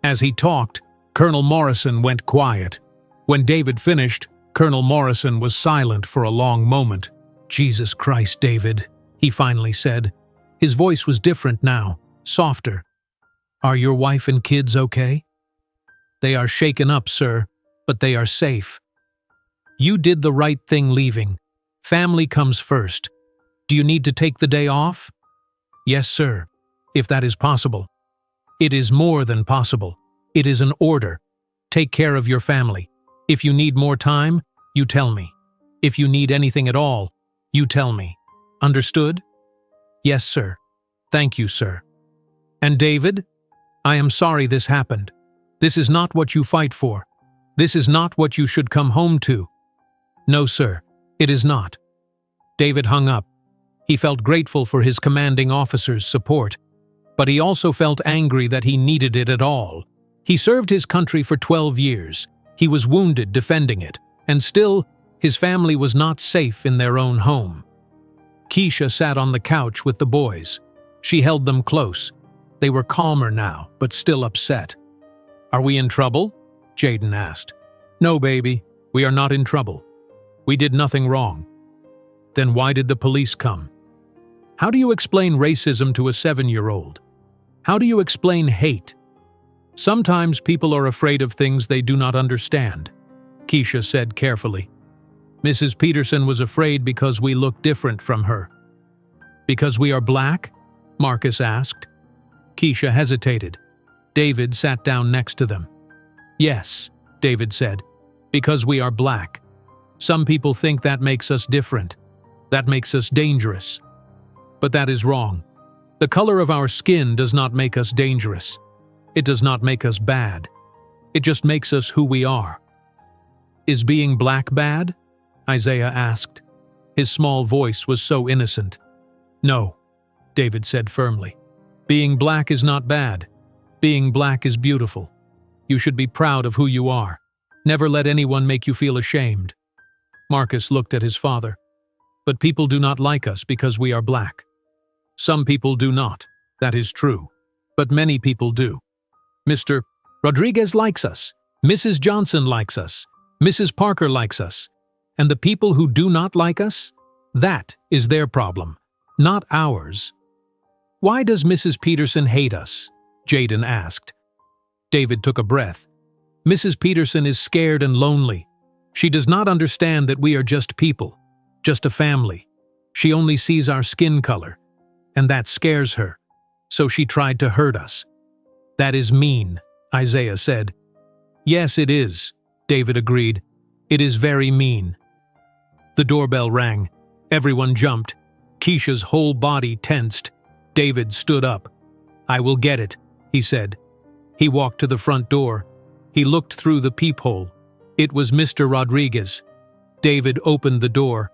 As he talked, Colonel Morrison went quiet. When David finished, Colonel Morrison was silent for a long moment. Jesus Christ, David, he finally said. His voice was different now, softer. Are your wife and kids okay? They are shaken up, sir, but they are safe. You did the right thing leaving. Family comes first. Do you need to take the day off? Yes, sir, if that is possible. It is more than possible. It is an order. Take care of your family. If you need more time, you tell me. If you need anything at all, you tell me. Understood? Yes, sir. Thank you, sir. And David, I am sorry this happened. This is not what you fight for. This is not what you should come home to. No, sir, it is not. David hung up. He felt grateful for his commanding officer's support, but he also felt angry that he needed it at all. He served his country for 12 years. He was wounded defending it, and still, his family was not safe in their own home. Keisha sat on the couch with the boys. She held them close. They were calmer now, but still upset. Are we in trouble? Jaden asked. No, baby, we are not in trouble. We did nothing wrong. Then why did the police come? How do you explain racism to a 7-year-old? How do you explain hate? Sometimes people are afraid of things they do not understand, Keisha said carefully. Mrs. Peterson was afraid because we look different from her. Because we are black? Marcus asked. Keisha hesitated. David sat down next to them. Yes, David said, because we are black. Some people think that makes us different. That makes us dangerous. But that is wrong. The color of our skin does not make us dangerous. It does not make us bad. It just makes us who we are. Is being black bad? Isaiah asked. His small voice was so innocent. No, David said firmly. Being black is not bad. Being black is beautiful. You should be proud of who you are. Never let anyone make you feel ashamed. Marcus looked at his father. But people do not like us because we are black. Some people do not, that is true. But many people do. Mr. Rodriguez likes us. Mrs. Johnson likes us. Mrs. Parker likes us. And the people who do not like us? That is their problem, not ours. Why does Mrs. Peterson hate us? Jaden asked. David took a breath. Mrs. Peterson is scared and lonely. She does not understand that we are just people, just a family. She only sees our skin color, and that scares her. So she tried to hurt us. That is mean, Isaiah said. Yes, it is, David agreed. It is very mean. The doorbell rang. Everyone jumped. Keisha's whole body tensed. David stood up. I will get it, he said. He walked to the front door. He looked through the peephole. It was Mr. Rodriguez. David opened the door.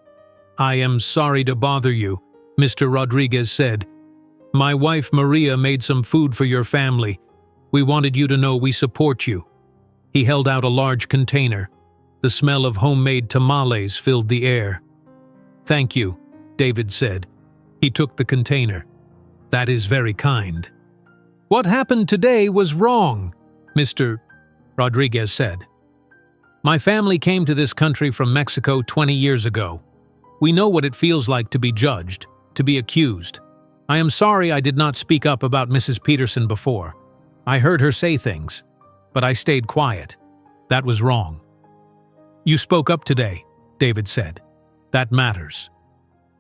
I am sorry to bother you, Mr. Rodriguez said. My wife Maria made some food for your family. We wanted you to know we support you. He held out a large container. The smell of homemade tamales filled the air. Thank you, David said. He took the container. That is very kind. What happened today was wrong, Mr. Rodriguez said. My family came to this country from Mexico 20 years ago. We know what it feels like to be judged, to be accused. I am sorry I did not speak up about Mrs. Peterson before. I heard her say things, but I stayed quiet. That was wrong. You spoke up today, David said. That matters.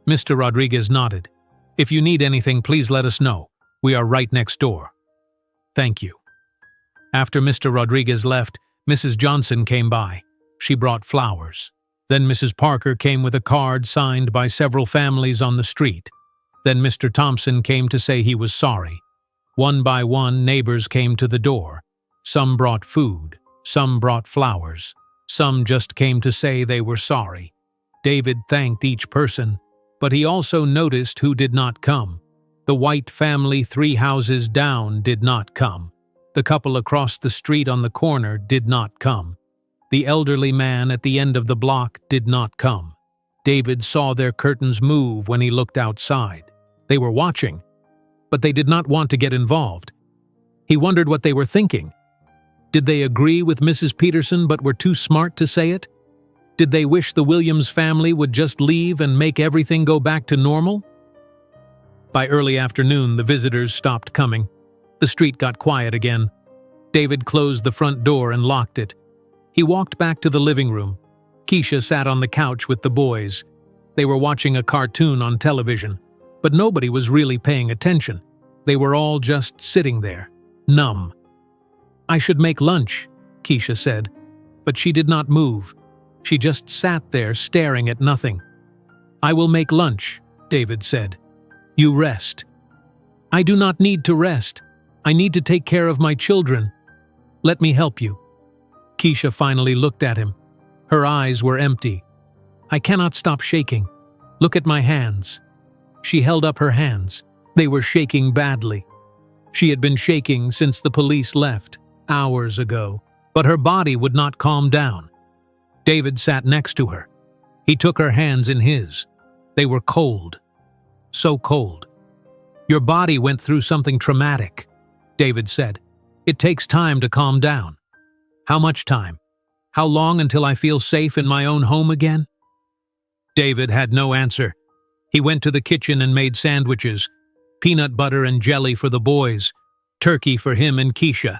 Mr. Rodriguez nodded. If you need anything, please let us know. We are right next door. Thank you. After Mr. Rodriguez left, Mrs. Johnson came by. She brought flowers. Then Mrs. Parker came with a card signed by several families on the street. Then Mr. Thompson came to say he was sorry. One by one, neighbors came to the door. Some brought food. Some brought flowers. Some just came to say they were sorry. David thanked each person, but he also noticed who did not come. The White family 3 houses down did not come. The couple across the street on the corner did not come. The elderly man at the end of the block did not come. David saw their curtains move when he looked outside. They were watching, but they did not want to get involved. He wondered what they were thinking. Did they agree with Mrs. Peterson but were too smart to say it? Did they wish the Williams family would just leave and make everything go back to normal? By early afternoon, the visitors stopped coming. The street got quiet again. David closed the front door and locked it. He walked back to the living room. Keisha sat on the couch with the boys. They were watching a cartoon on television, but nobody was really paying attention. They were all just sitting there, numb. I should make lunch, Keisha said, but she did not move. She just sat there staring at nothing. I will make lunch, David said. You rest. I do not need to rest. I need to take care of my children. Let me help you. Keisha finally looked at him. Her eyes were empty. I cannot stop shaking. Look at my hands. She held up her hands. They were shaking badly. She had been shaking since the police left, hours ago, but her body would not calm down. David sat next to her. He took her hands in his. They were cold. So cold. Your body went through something traumatic, David said. It takes time to calm down. How much time? How long until I feel safe in my own home again? David had no answer. He went to the kitchen and made sandwiches, peanut butter and jelly for the boys, turkey for him and Keisha.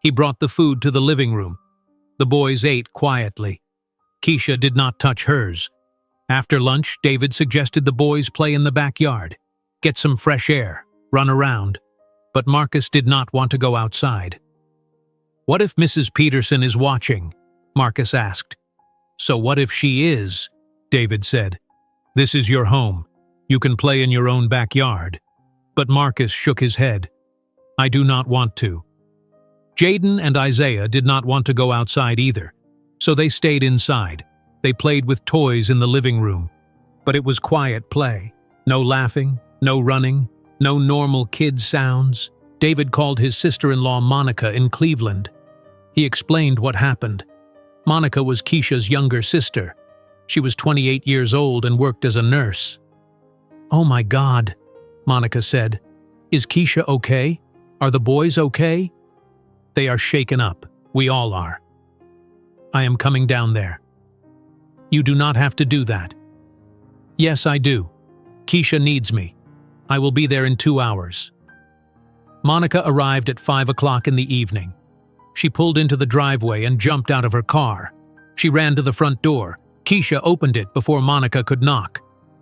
He brought the food to the living room. The boys ate quietly. Keisha did not touch hers. After lunch, David suggested the boys play in the backyard, get some fresh air, run around. But Marcus did not want to go outside. "What if Mrs. Peterson is watching?" Marcus asked. "So what if she is?" David said. "This is your home. You can play in your own backyard." But Marcus shook his head. "I do not want to." Jaden and Isaiah did not want to go outside either, so they stayed inside. They played with toys in the living room. But it was quiet play. No laughing, no running, no normal kid sounds. David called his sister-in-law Monica in Cleveland. He explained what happened. Monica was Keisha's younger sister. She was 28 years old and worked as a nurse. "Oh my God," Monica said. "Is Keisha okay? Are the boys okay?" "They are shaken up. We all are." "I am coming down there." "You do not have to do that." "Yes, I do. Keisha needs me. I will be there in 2 hours." Monica arrived at 5 o'clock in the evening. She pulled into the driveway and jumped out of her car. She ran to the front door. Keisha opened it before Monica could knock.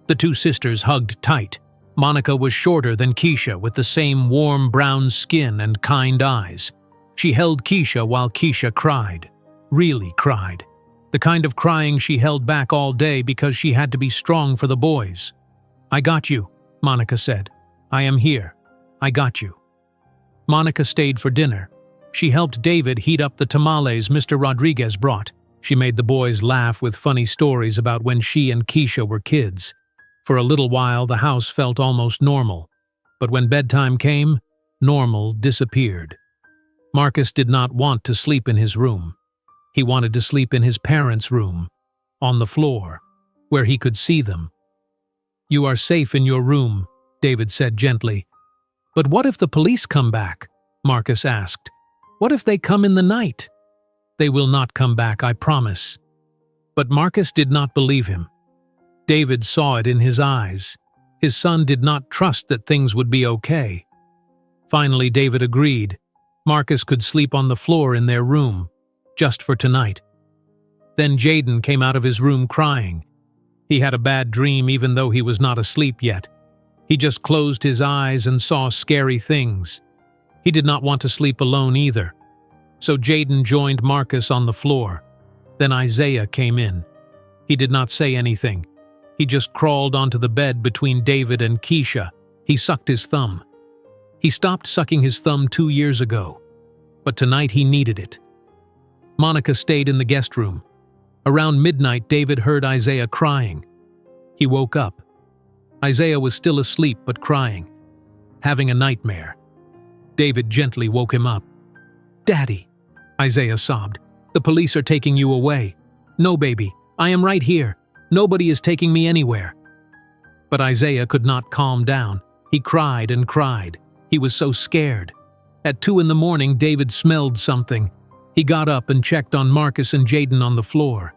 The two sisters hugged tight. Monica was shorter than Keisha, with the same warm brown skin and kind eyes. She held Keisha while Keisha cried. Really cried. The kind of crying she held back all day because she had to be strong for the boys. "I got you," Monica said. "I am here. I got you." Monica stayed for dinner. She helped David heat up the tamales Mr. Rodriguez brought. She made the boys laugh with funny stories about when she and Keisha were kids. For a little while, the house felt almost normal. But when bedtime came, normal disappeared. Marcus did not want to sleep in his room. He wanted to sleep in his parents' room, on the floor, where he could see them. "You are safe in your room," David said gently. "But what if the police come back?" Marcus asked. "What if they come in the night?" "They will not come back, I promise." But Marcus did not believe him. David saw it in his eyes. His son did not trust that things would be okay. Finally, David agreed. Marcus could sleep on the floor in their room, just for tonight. Then Jaden came out of his room crying. He had a bad dream even though he was not asleep yet. He just closed his eyes and saw scary things. He did not want to sleep alone either. So Jaden joined Marcus on the floor. Then Isaiah came in. He did not say anything. He just crawled onto the bed between David and Keisha. He sucked his thumb. He stopped sucking his thumb 2 years ago. But tonight he needed it. Monica stayed in the guest room. Around midnight, David heard Isaiah crying. He woke up. Isaiah was still asleep but crying, having a nightmare. David gently woke him up. "Daddy," Isaiah sobbed, "the police are taking you away." "No, baby, I am right here. Nobody is taking me anywhere." But Isaiah could not calm down. He cried and cried. He was so scared. At 2 in the morning, David smelled something. He got up and checked on Marcus and Jaden on the floor.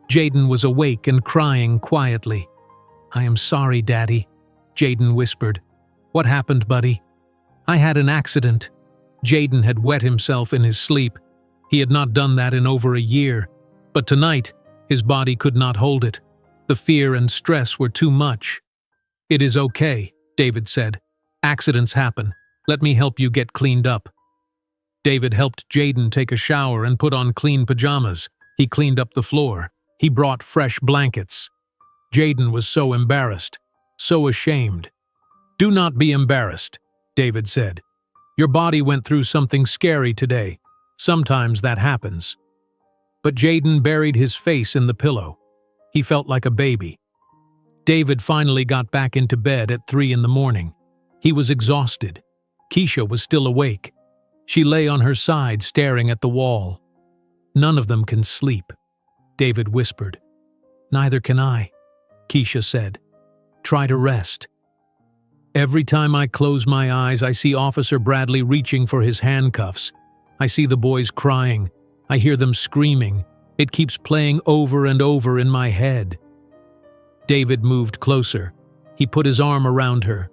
Jaden was awake and crying quietly. "I am sorry, Daddy," Jaden whispered. "What happened, buddy?" "I had an accident." Jaden had wet himself in his sleep. He had not done that in over a year. But tonight, his body could not hold it. The fear and stress were too much. "It is okay," David said. "Accidents happen. Let me help you get cleaned up." David helped Jaden take a shower and put on clean pajamas. He cleaned up the floor. He brought fresh blankets. Jaden was so embarrassed, so ashamed. "Do not be embarrassed," David said. "Your body went through something scary today. Sometimes that happens." But Jaden buried his face in the pillow. He felt like a baby. David finally got back into bed at 3 in the morning. He was exhausted. Keisha was still awake. She lay on her side staring at the wall. "None of them can sleep," David whispered. "Neither can I," Keisha said. "Try to rest." "Every time I close my eyes, I see Officer Bradley reaching for his handcuffs. I see the boys crying. I hear them screaming. It keeps playing over and over in my head." David moved closer. He put his arm around her.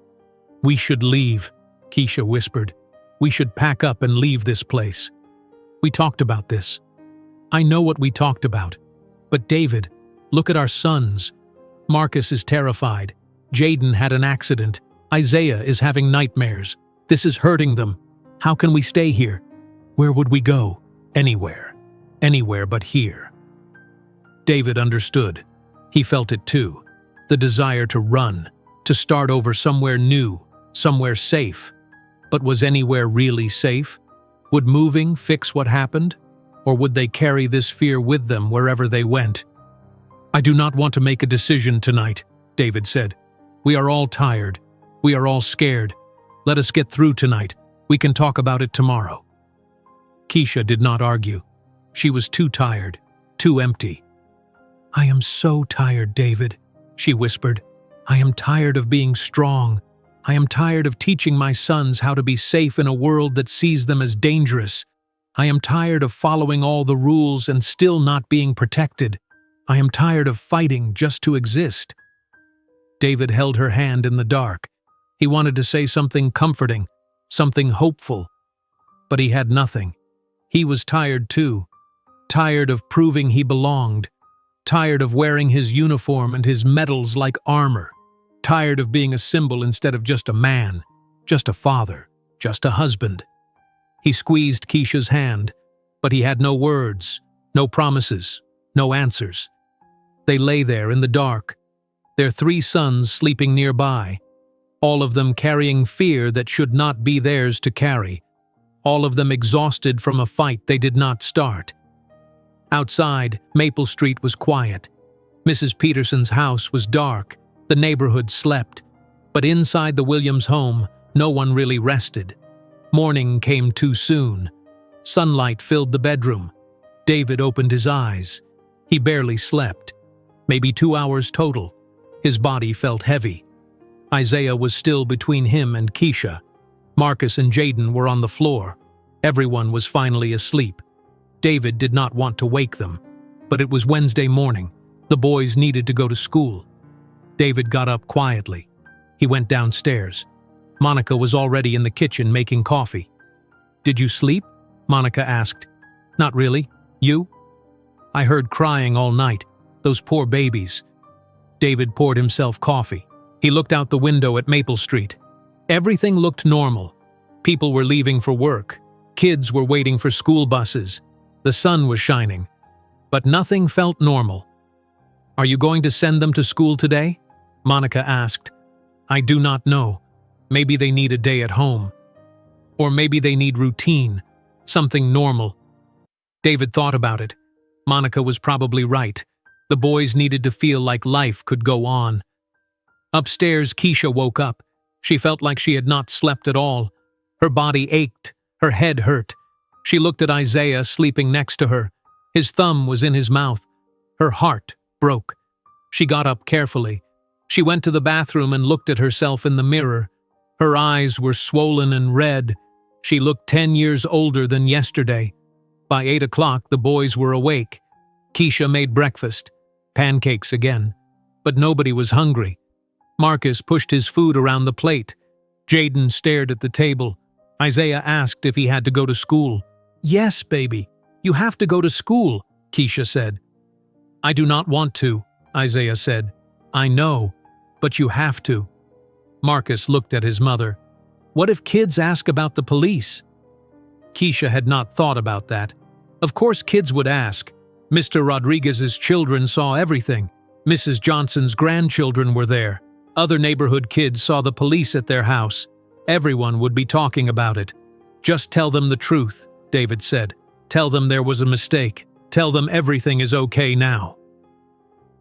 "We should leave," Keisha whispered. "We should pack up and leave this place. We talked about this. I know what we talked about. But David, look at our sons. Marcus is terrified. Jaden had an accident. Isaiah is having nightmares. This is hurting them. How can we stay here? Where would we go?" Anywhere. Anywhere but here. David understood. He felt it too. The desire to run, to start over somewhere new, somewhere safe. But was anywhere really safe? Would moving fix what happened? Or would they carry this fear with them wherever they went? "I do not want to make a decision tonight," David said. "We are all tired. We are all scared. Let us get through tonight. We can talk about it tomorrow." Keisha did not argue. She was too tired, too empty. "I am so tired, David," she whispered. "I am tired of being strong. I am tired of teaching my sons how to be safe in a world that sees them as dangerous. I am tired of following all the rules and still not being protected. I am tired of fighting just to exist." David held her hand in the dark. He wanted to say something comforting, something hopeful. But he had nothing. He was tired too. Tired of proving he belonged. Tired of wearing his uniform and his medals like armor. Tired of being a symbol instead of just a man, just a father, just a husband. He squeezed Keisha's hand, but he had no words, no promises, no answers. They lay there in the dark, their 3 sons sleeping nearby, all of them carrying fear that should not be theirs to carry, all of them exhausted from a fight they did not start. Outside, Maple Street was quiet. Mrs. Peterson's house was dark. The neighborhood slept. But inside the Williams home, no one really rested. Morning came too soon. Sunlight filled the bedroom. David opened his eyes. He barely slept. Maybe 2 hours total. His body felt heavy. Isaiah was still between him and Keisha. Marcus and Jaden were on the floor. Everyone was finally asleep. David did not want to wake them. But it was Wednesday morning. The boys needed to go to school. David got up quietly. He went downstairs. Monica was already in the kitchen making coffee. "Did you sleep?" Monica asked. "Not really. You?" "I heard crying all night. Those poor babies." David poured himself coffee. He looked out the window at Maple Street. Everything looked normal. People were leaving for work. Kids were waiting for school buses. The sun was shining. But nothing felt normal. "Are you going to send them to school today?" Monica asked. "I do not know. Maybe they need a day at home. Or maybe they need routine, something normal." David thought about it. Monica was probably right. The boys needed to feel like life could go on. Upstairs, Keisha woke up. She felt like she had not slept at all. Her body ached. Her head hurt. She looked at Isaiah sleeping next to her. His thumb was in his mouth. Her heart broke. She got up carefully. She went to the bathroom and looked at herself in the mirror. Her eyes were swollen and red. She looked 10 years older than yesterday. By 8 o'clock, the boys were awake. Keisha made breakfast. Pancakes again. But nobody was hungry. Marcus pushed his food around the plate. Jaden stared at the table. Isaiah asked if he had to go to school. "Yes, baby. You have to go to school," Keisha said. "I do not want to," Isaiah said. "I know, but you have to." Marcus looked at his mother. "What if kids ask about the police?" Keisha had not thought about that. Of course kids would ask. Mr. Rodriguez's children saw everything. Mrs. Johnson's grandchildren were there. Other neighborhood kids saw the police at their house. Everyone would be talking about it. "Just tell them the truth," David said. "Tell them there was a mistake. Tell them everything is okay now."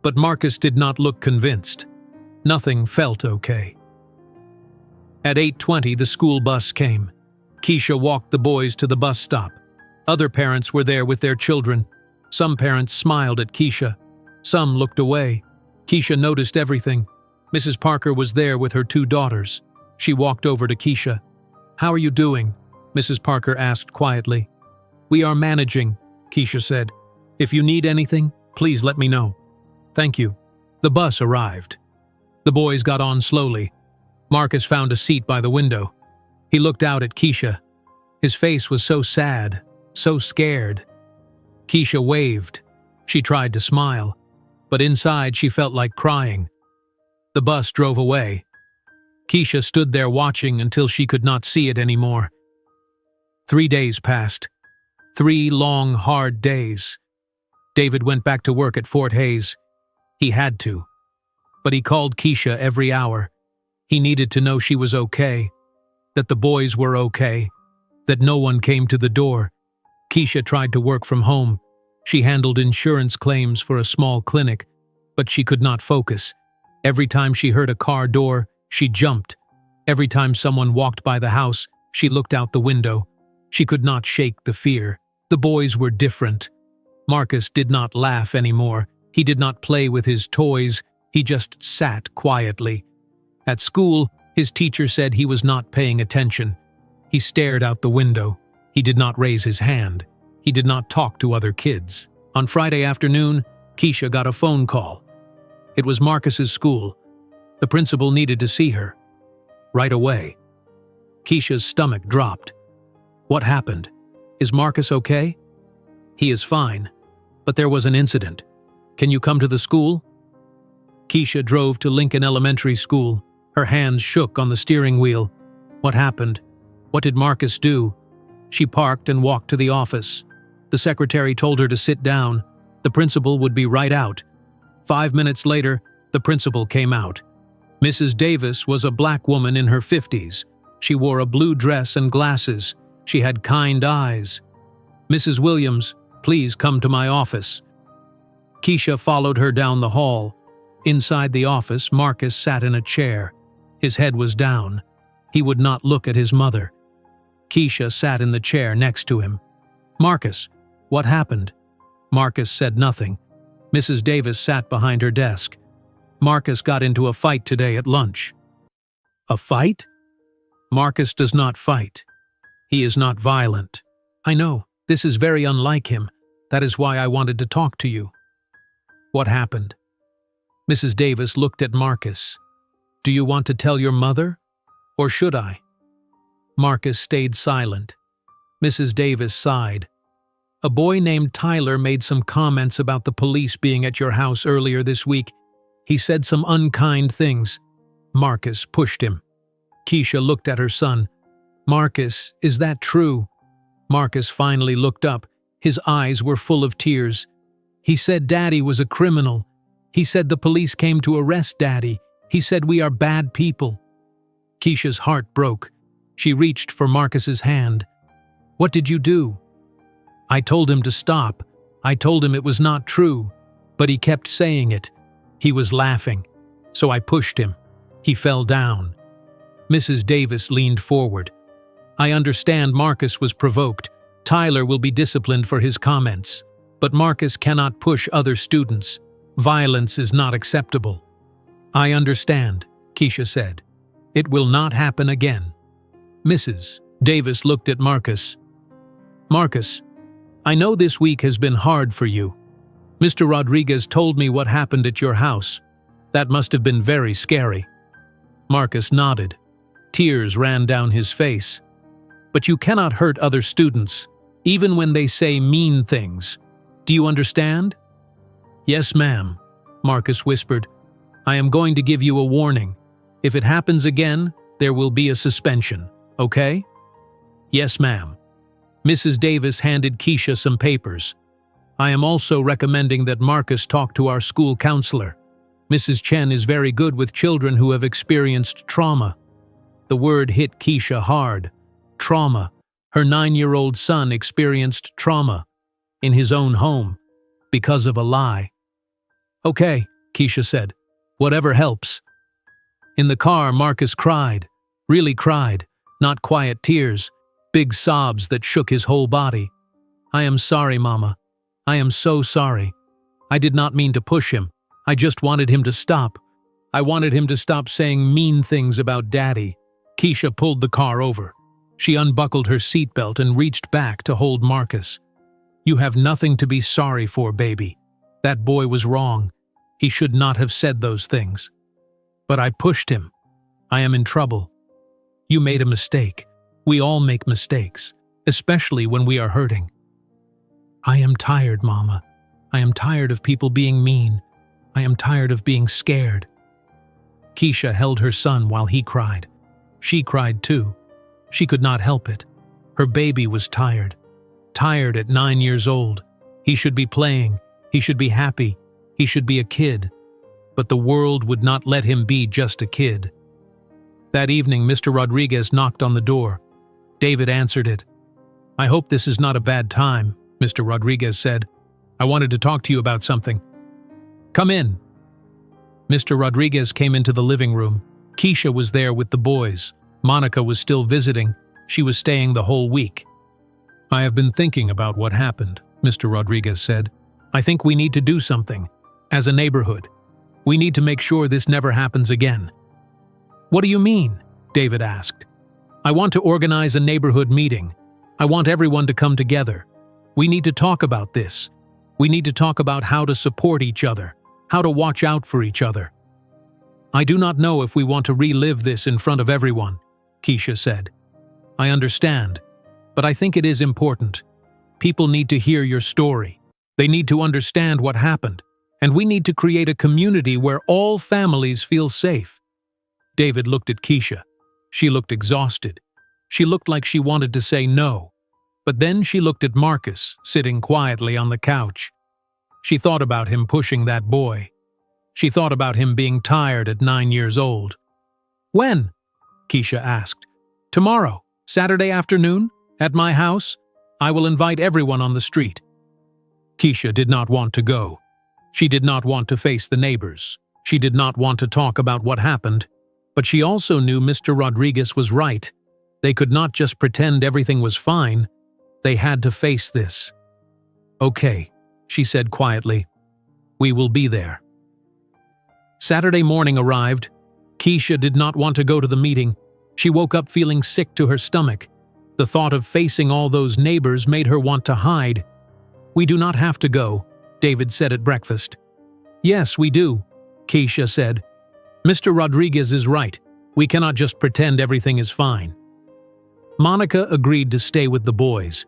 But Marcus did not look convinced. Nothing felt okay. At 8:20, the school bus came. Keisha walked the boys to the bus stop. Other parents were there with their children. Some parents smiled at Keisha. Some looked away. Keisha noticed everything. Mrs. Parker was there with her 2 daughters. She walked over to Keisha. "How are you doing?" Mrs. Parker asked quietly. "We are managing," Keisha said. "If you need anything, please let me know." "Thank you." The bus arrived. The boys got on slowly. Marcus found a seat by the window. He looked out at Keisha. His face was so sad, so scared. Keisha waved. She tried to smile, but inside she felt like crying. The bus drove away. Keisha stood there watching until she could not see it anymore. 3 days passed. 3 long, hard days. David went back to work at Fort Hays. He had to. But he called Keisha every hour. He needed to know she was okay, that the boys were okay, that no one came to the door. Keisha tried to work from home. She handled insurance claims for a small clinic, but she could not focus. Every time she heard a car door, she jumped. Every time someone walked by the house, she looked out the window. She could not shake the fear. The boys were different. Marcus did not laugh anymore. He did not play with his toys. He just sat quietly. At school, his teacher said he was not paying attention. He stared out the window. He did not raise his hand. He did not talk to other kids. On Friday afternoon, Keisha got a phone call. It was Marcus's school. The principal needed to see her. Right away. Keisha's stomach dropped. What happened? Is Marcus okay? He is fine, but there was an incident. Can you come to the school? Keisha drove to Lincoln Elementary School. Her hands shook on the steering wheel. What happened? What did Marcus do? She parked and walked to the office. The secretary told her to sit down. The principal would be right out. 5 minutes later, the principal came out. Mrs. Davis was a black woman in her 50s. She wore a blue dress and glasses. She had kind eyes. Mrs. Williams, please come to my office. Keisha followed her down the hall. Inside the office, Marcus sat in a chair. His head was down. He would not look at his mother. Keisha sat in the chair next to him. Marcus, what happened? Marcus said nothing. Mrs. Davis sat behind her desk. Marcus got into a fight today at lunch. A fight? Marcus does not fight. He is not violent. I know, this is very unlike him. That is why I wanted to talk to you. What happened? Mrs. Davis looked at Marcus. Do you want to tell your mother? Or should I? Marcus stayed silent. Mrs. Davis sighed. A boy named Tyler made some comments about the police being at your house earlier this week. He said some unkind things. Marcus pushed him. Keisha looked at her son. Marcus, is that true? Marcus finally looked up. His eyes were full of tears. He said Daddy was a criminal. He said the police came to arrest Daddy. He said we are bad people. Keisha's heart broke. She reached for Marcus's hand. What did you do? I told him to stop. I told him it was not true, but he kept saying it. He was laughing, so I pushed him. He fell down. Mrs. Davis leaned forward. I understand Marcus was provoked. Tyler will be disciplined for his comments. But Marcus cannot push other students. Violence is not acceptable. I understand, Keisha said. It will not happen again. Mrs. Davis looked at Marcus. Marcus, I know this week has been hard for you. Mr. Rodriguez told me what happened at your house. That must have been very scary. Marcus nodded. Tears ran down his face. But you cannot hurt other students, even when they say mean things. Do you understand? Yes, ma'am, Marcus whispered. I am going to give you a warning. If it happens again, there will be a suspension, okay? Yes, ma'am. Mrs. Davis handed Keisha some papers. I am also recommending that Marcus talk to our school counselor. Mrs. Chen is very good with children who have experienced trauma. The word hit Keisha hard. Trauma. Her 9-year-old son experienced trauma in his own home because of a lie. Okay, Keisha said. Whatever helps. In the car, Marcus cried. Really cried. Not quiet tears. Big sobs that shook his whole body. I am sorry, Mama. I am so sorry. I did not mean to push him. I just wanted him to stop. I wanted him to stop saying mean things about Daddy. Keisha pulled the car over. She unbuckled her seatbelt and reached back to hold Marcus. You have nothing to be sorry for, baby. That boy was wrong. He should not have said those things. But I pushed him. I am in trouble. You made a mistake. We all make mistakes, especially when we are hurting. I am tired, Mama. I am tired of people being mean. I am tired of being scared. Keisha held her son while he cried. She cried too. She could not help it. Her baby was tired. tired at 9 years old. He should be playing. He should be happy. He should be a kid. But the world would not let him be just a kid. That evening, Mr. Rodriguez knocked on the door. David answered it. "I hope this is not a bad time," Mr. Rodriguez said. "I wanted to talk to you about something." "Come in." Mr. Rodriguez came into the living room. Keisha was there with the boys. Monica was still visiting. She was staying the whole week. "I have been thinking about what happened," Mr. Rodriguez said. "I think we need to do something. As a neighborhood, we need to make sure this never happens again." "What do you mean?" David asked. "I want to organize a neighborhood meeting. I want everyone to come together. We need to talk about this. We need to talk about how to support each other, how to watch out for each other." "I do not know if we want to relive this in front of everyone," Keisha said. "I understand, but I think it is important. People need to hear your story. They need to understand what happened, and we need to create a community where all families feel safe." David looked at Keisha. She looked exhausted. She looked like she wanted to say no. But then she looked at Marcus, sitting quietly on the couch. She thought about him pushing that boy. She thought about him being tired at 9 years old. "When?" Keisha asked. "Tomorrow, Saturday afternoon, at my house. I will invite everyone on the street." Keisha did not want to go. She did not want to face the neighbors. She did not want to talk about what happened. But she also knew Mr. Rodriguez was right. They could not just pretend everything was fine. They had to face this. "Okay," she said quietly. "We will be there." Saturday morning arrived. Keisha did not want to go to the meeting. She woke up feeling sick to her stomach. The thought of facing all those neighbors made her want to hide. "We do not have to go," David said at breakfast. "Yes, we do," Keisha said. "Mr. Rodriguez is right. We cannot just pretend everything is fine." Monica agreed to stay with the boys.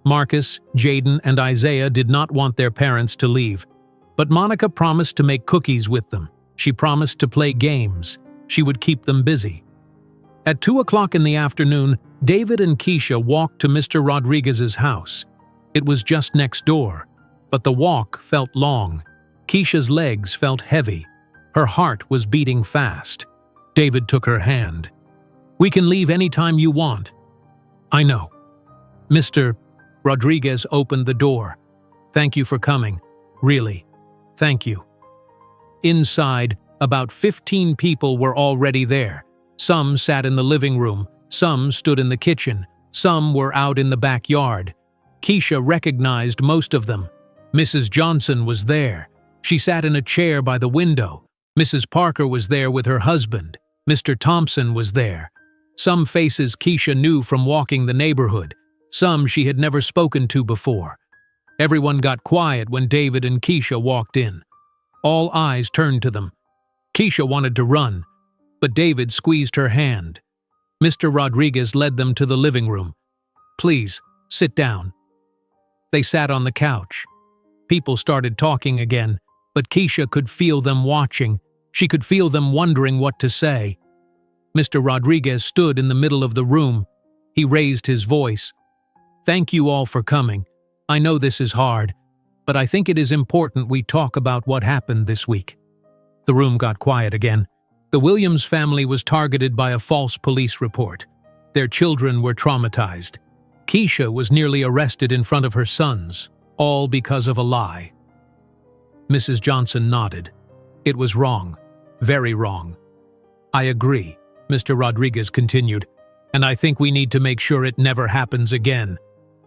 Marcus, Jaden, and Isaiah did not want their parents to leave. But Monica promised to make cookies with them. She promised to play games. She would keep them busy. At 2 o'clock in the afternoon, David and Keisha walked to Mr. Rodriguez's house. It was just next door, but the walk felt long. Keisha's legs felt heavy. Her heart was beating fast. David took her hand. "We can leave any time you want." "I know." Mr. Rodriguez opened the door. "Thank you for coming. Really. Thank you." Inside, about 15 people were already there. Some sat in the living room, some stood in the kitchen, some were out in the backyard. Keisha recognized most of them. Mrs. Johnson was there. She sat in a chair by the window. Mrs. Parker was there with her husband. Mr. Thompson was there. Some faces Keisha knew from walking the neighborhood. Some she had never spoken to before. Everyone got quiet when David and Keisha walked in. All eyes turned to them. Keisha wanted to run, but David squeezed her hand. Mr. Rodriguez led them to the living room. "Please, sit down." They sat on the couch. People started talking again, but Keisha could feel them watching. She could feel them wondering what to say. Mr. Rodriguez stood in the middle of the room. He raised his voice. "Thank you all for coming. I know this is hard, but I think it is important we talk about what happened this week." The room got quiet again. The Williams family was targeted by a false police report. Their children were traumatized. Keisha was nearly arrested in front of her sons, all because of a lie. Mrs. Johnson nodded. "It was wrong. Very wrong." "I agree," Mr. Rodriguez continued, "and I think we need to make sure it never happens again.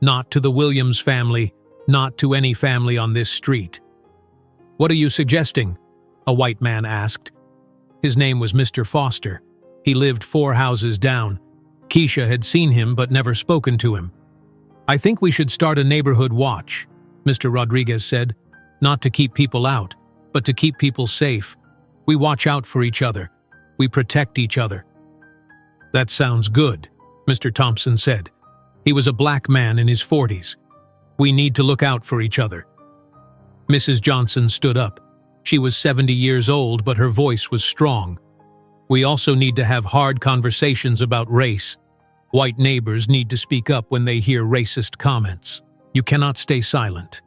Not to the Williams family, not to any family on this street." "What are you suggesting?" a white man asked. His name was Mr. Foster. He lived 4 houses down. Keisha had seen him but never spoken to him. "I think we should start a neighborhood watch," Mr. Rodriguez said. "Not to keep people out, but to keep people safe. We watch out for each other. We protect each other." "That sounds good," Mr. Thompson said. He was a black man in his 40s. "We need to look out for each other." Mrs. Johnson stood up. She was 70 years old, but her voice was strong. "We also need to have hard conversations about race. White neighbors need to speak up when they hear racist comments." You cannot stay silent."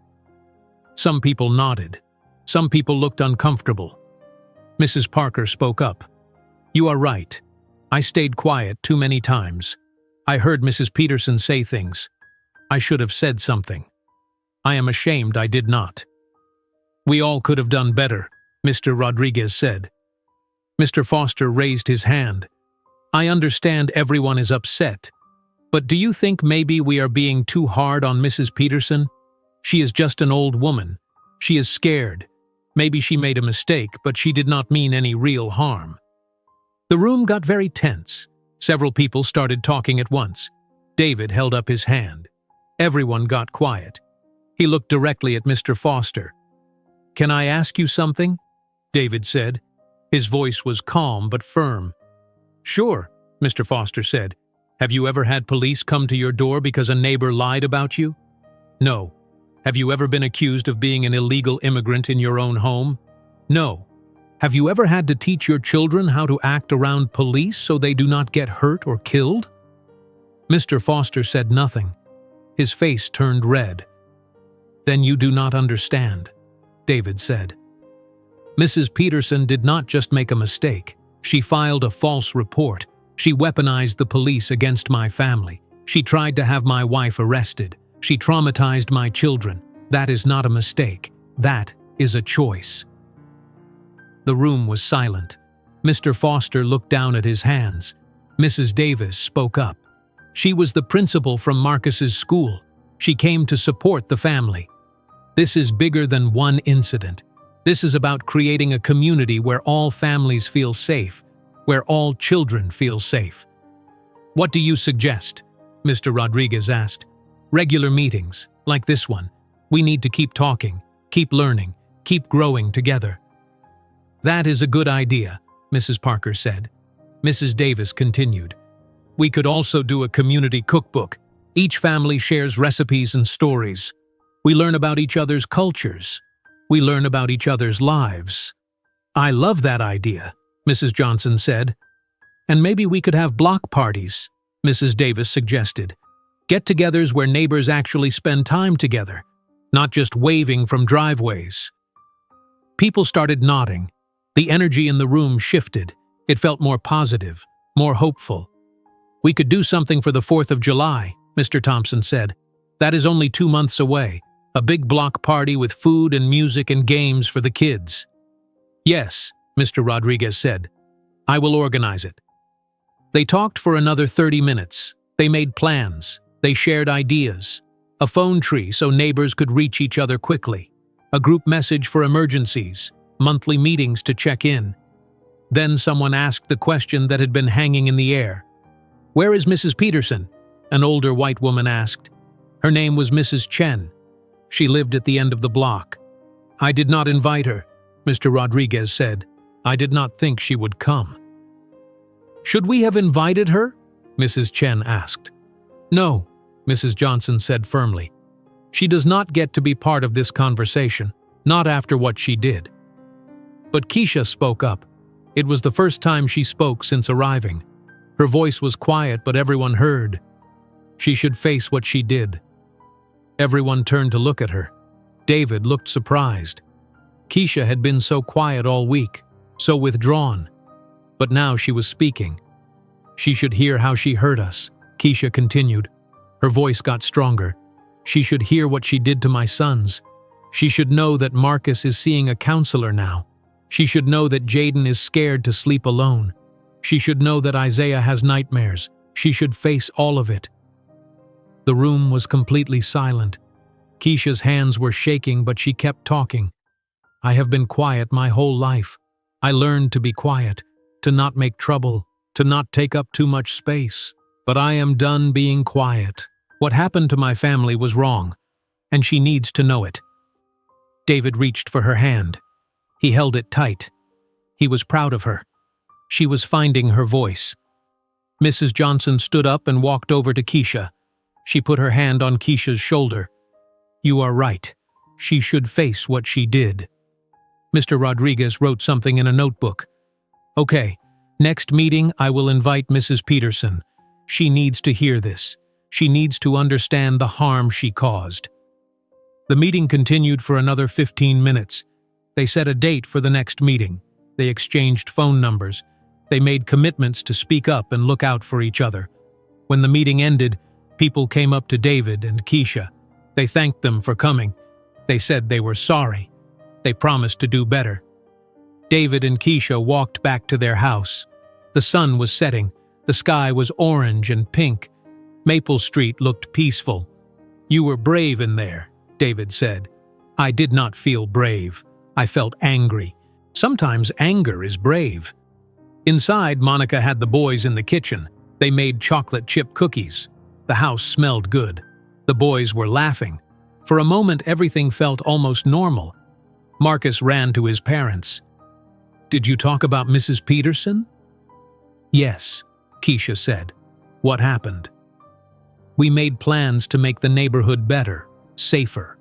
Some people nodded. Some people looked uncomfortable. Mrs. Parker spoke up. "You are right. I stayed quiet too many times. I heard Mrs. Peterson say things. I should have said something. I am ashamed I did not." "We all could have done better," Mr. Rodriguez said. Mr. Foster raised his hand. "I understand everyone is upset, but do you think maybe we are being too hard on Mrs. Peterson? She is just an old woman. She is scared. Maybe she made a mistake, but she did not mean any real harm." The room got very tense. Several people started talking at once. David held up his hand. Everyone got quiet. He looked directly at Mr. Foster. "Can I ask you something?" David said. His voice was calm but firm. "Sure," Mr. Foster said. "Have you ever had police come to your door because a neighbor lied about you?" "No." "Have you ever been accused of being an illegal immigrant in your own home?" "No." "Have you ever had to teach your children how to act around police so they do not get hurt or killed?" Mr. Foster said nothing. His face turned red. "Then you do not understand," David said. "Mrs. Peterson did not just make a mistake. She filed a false report. She weaponized the police against my family. She tried to have my wife arrested. She traumatized my children. That is not a mistake. That is a choice." The room was silent. Mr. Foster looked down at his hands. Mrs. Davis spoke up. She was the principal from Marcus's school. She came to support the family. "This is bigger than one incident. This is about creating a community where all families feel safe, where all children feel safe." "What do you suggest?" Mr. Rodriguez asked. "Regular meetings, like this one. We need to keep talking, keep learning, keep growing together." "That is a good idea," Mrs. Parker said. Mrs. Davis continued. "We could also do a community cookbook. Each family shares recipes and stories. We learn about each other's cultures. We learn about each other's lives." "I love that idea," Mrs. Johnson said. "And maybe we could have block parties," Mrs. Davis suggested. "Get-togethers where neighbors actually spend time together, not just waving from driveways." People started nodding. The energy in the room shifted. It felt more positive, more hopeful. "We could do something for the 4th of July, Mr. Thompson said. "That is only 2 months away. A big block party with food and music and games for the kids." "Yes," Mr. Rodriguez said. "I will organize it." They talked for another 30 minutes. They made plans. They shared ideas. A phone tree so neighbors could reach each other quickly. A group message for emergencies. Monthly meetings to check in. Then someone asked the question that had been hanging in the air. "Where is Mrs. Peterson?" An older white woman asked. Her name was Mrs. Chen. She lived at the end of the block. "I did not invite her," Mr. Rodriguez said. "I did not think she would come." "Should we have invited her?" Mrs. Chen asked. "No," Mrs. Johnson said firmly. "She does not get to be part of this conversation, not after what she did." But Keisha spoke up. It was the first time she spoke since arriving. Her voice was quiet, but everyone heard. She should face what she did. Everyone turned to look at her. David looked surprised. Keisha had been so quiet all week, so withdrawn. But now she was speaking. "She should hear how she hurt us," Keisha continued. Her voice got stronger. "She should hear what she did to my sons. She should know that Marcus is seeing a counselor now. She should know that Jaden is scared to sleep alone. She should know that Isaiah has nightmares. She should face all of it." The room was completely silent. Keisha's hands were shaking, but she kept talking. "I have been quiet my whole life. I learned to be quiet, to not make trouble, to not take up too much space. But I am done being quiet. What happened to my family was wrong, and she needs to know it." David reached for her hand. He held it tight. He was proud of her. She was finding her voice. Mrs. Johnson stood up and walked over to Keisha. She put her hand on Keisha's shoulder. "You are right. She should face what she did." Mr. Rodriguez wrote something in a notebook. "Okay, next meeting I will invite Mrs. Peterson. She needs to hear this. She needs to understand the harm she caused." The meeting continued for another 15 minutes. They set a date for the next meeting. They exchanged phone numbers. They made commitments to speak up and look out for each other. When the meeting ended, people came up to David and Keisha. They thanked them for coming. They said they were sorry. They promised to do better. David and Keisha walked back to their house. The sun was setting. The sky was orange and pink. Maple Street looked peaceful. "You were brave in there," David said. "I did not feel brave. I felt angry. Sometimes anger is brave." Inside, Monica had the boys in the kitchen. They made chocolate chip cookies. The house smelled good. The boys were laughing. For a moment, everything felt almost normal. Marcus ran to his parents. "Did you talk about Mrs. Peterson?" "Yes," Keisha said. "What happened?" "We made plans to make the neighborhood better, safer."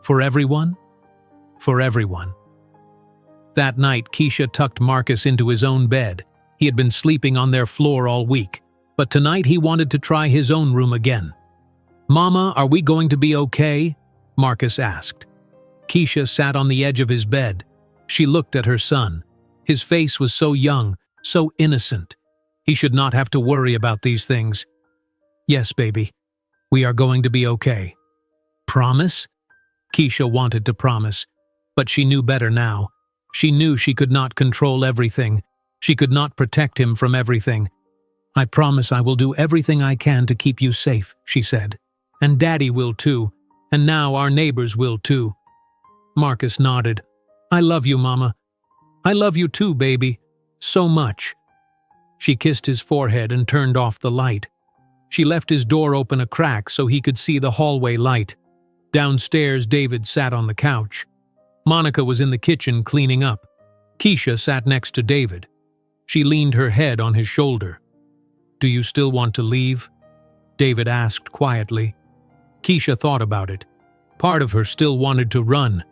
"For everyone?" "For everyone." That night, Keisha tucked Marcus into his own bed. He had been sleeping on their floor all week, but tonight he wanted to try his own room again. "Mama, are we going to be okay?" Marcus asked. Keisha sat on the edge of his bed. She looked at her son. His face was so young, so innocent. He should not have to worry about these things. "Yes, baby. We are going to be okay." "Promise?" Keisha wanted to promise, but she knew better now. She knew she could not control everything. She could not protect him from everything. "I promise I will do everything I can to keep you safe," she said. "And Daddy will too. And now our neighbors will too." Marcus nodded. "I love you, Mama. I love you too, baby. So much." She kissed his forehead and turned off the light. She left his door open a crack so he could see the hallway light. Downstairs, David sat on the couch. Monica was in the kitchen cleaning up. Keisha sat next to David. She leaned her head on his shoulder. "Do you still want to leave?" David asked quietly. Keisha thought about it. Part of her still wanted to run,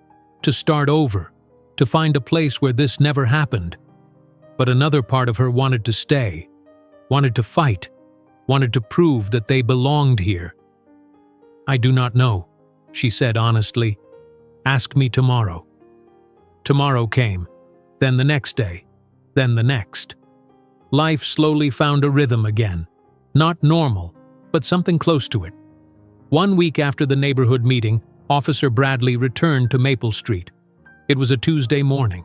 to start over, to find a place where this never happened. But another part of her wanted to stay, wanted to fight, wanted to prove that they belonged here. "I do not know," she said honestly. "Ask me tomorrow." Tomorrow came, then the next day, then the next. Life slowly found a rhythm again. Not normal, but something close to it. 1 week after the neighborhood meeting, Officer Bradley returned to Maple Street. It was a Tuesday morning,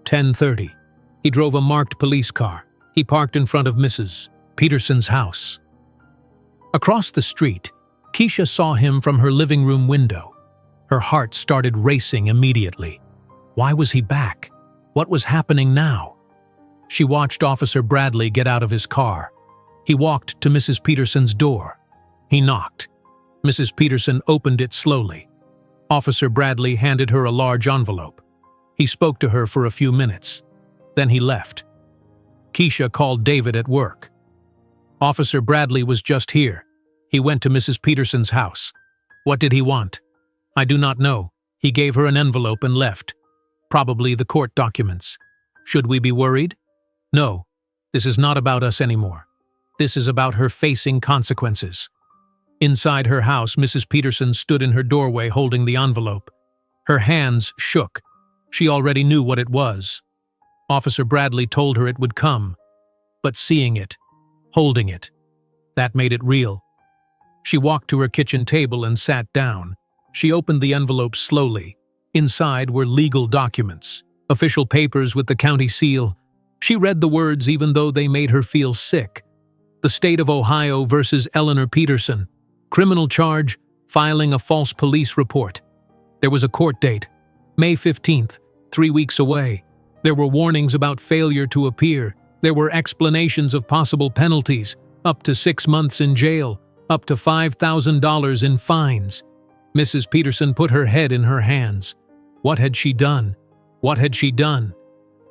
10:30. He drove a marked police car. He parked in front of Mrs. Peterson's house. Across the street, Keisha saw him from her living room window. Her heart started racing immediately. Why was he back? What was happening now? She watched Officer Bradley get out of his car. He walked to Mrs. Peterson's door. He knocked. Mrs. Peterson opened it slowly. Officer Bradley handed her a large envelope. He spoke to her for a few minutes. Then he left. Keisha called David at work. Officer Bradley was just here. He went to Mrs. Peterson's house. What did he want? I do not know. He gave her an envelope and left. Probably the court documents. Should we be worried? No. This is not about us anymore. This is about her facing consequences. Inside her house, Mrs. Peterson stood in her doorway holding the envelope. Her hands shook. She already knew what it was. Officer Bradley told her it would come. But seeing it, holding it, that made it real. She walked to her kitchen table and sat down. She opened the envelope slowly. Inside were legal documents, official papers with the county seal. She read the words even though they made her feel sick. The state of Ohio versus Eleanor Peterson. Criminal charge, filing a false police report. There was a court date, May 15th, 3 weeks away. There were warnings about failure to appear. There were explanations of possible penalties, up to 6 months in jail, up to $5,000 in fines. Mrs. Peterson put her head in her hands. What had she done? What had she done?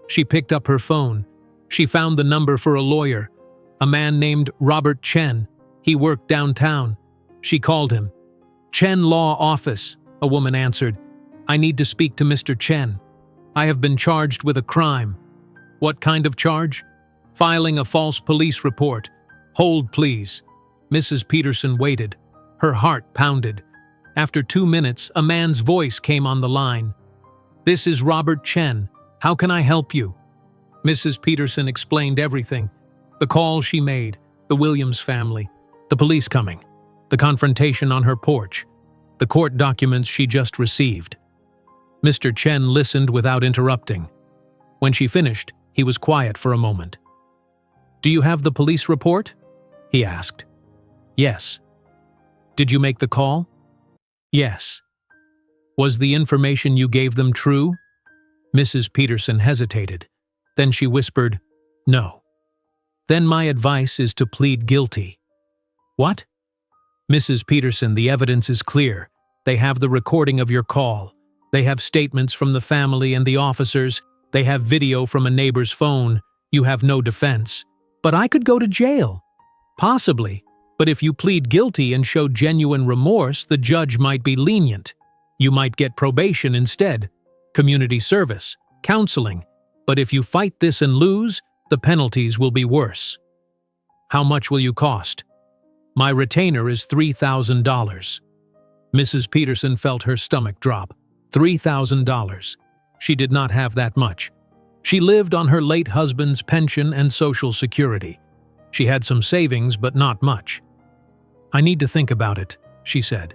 She picked up her phone. She found the number for a lawyer, a man named Robert Chen. He worked downtown. She called him. "Chen Law Office," a woman answered. "I need to speak to Mr. Chen. I have been charged with a crime." "What kind of charge?" "Filing a false police report." "Hold, please." Mrs. Peterson waited. Her heart pounded. After 2 minutes, a man's voice came on the line. "This is Robert Chen. How can I help you?" Mrs. Peterson explained everything. The call she made, the Williams family, the police coming, the confrontation on her porch, the court documents she just received. Mr. Chen listened without interrupting. When she finished, he was quiet for a moment. "Do you have the police report?" he asked. "Yes." "Did you make the call?" "Yes." "Was the information you gave them true?" Mrs. Peterson hesitated. Then she whispered, "No." "Then my advice is to plead guilty." "What?" "Mrs. Peterson, the evidence is clear. They have the recording of your call. They have statements from the family and the officers. They have video from a neighbor's phone. You have no defense." "But I could go to jail." "Possibly. But if you plead guilty and show genuine remorse, the judge might be lenient. You might get probation instead, community service, counseling. But if you fight this and lose, the penalties will be worse." "How much will you cost?" "My retainer is $3,000. Mrs. Peterson felt her stomach drop. $3,000. She did not have that much. She lived on her late husband's pension and Social Security. She had some savings, but not much. "I need to think about it," she said.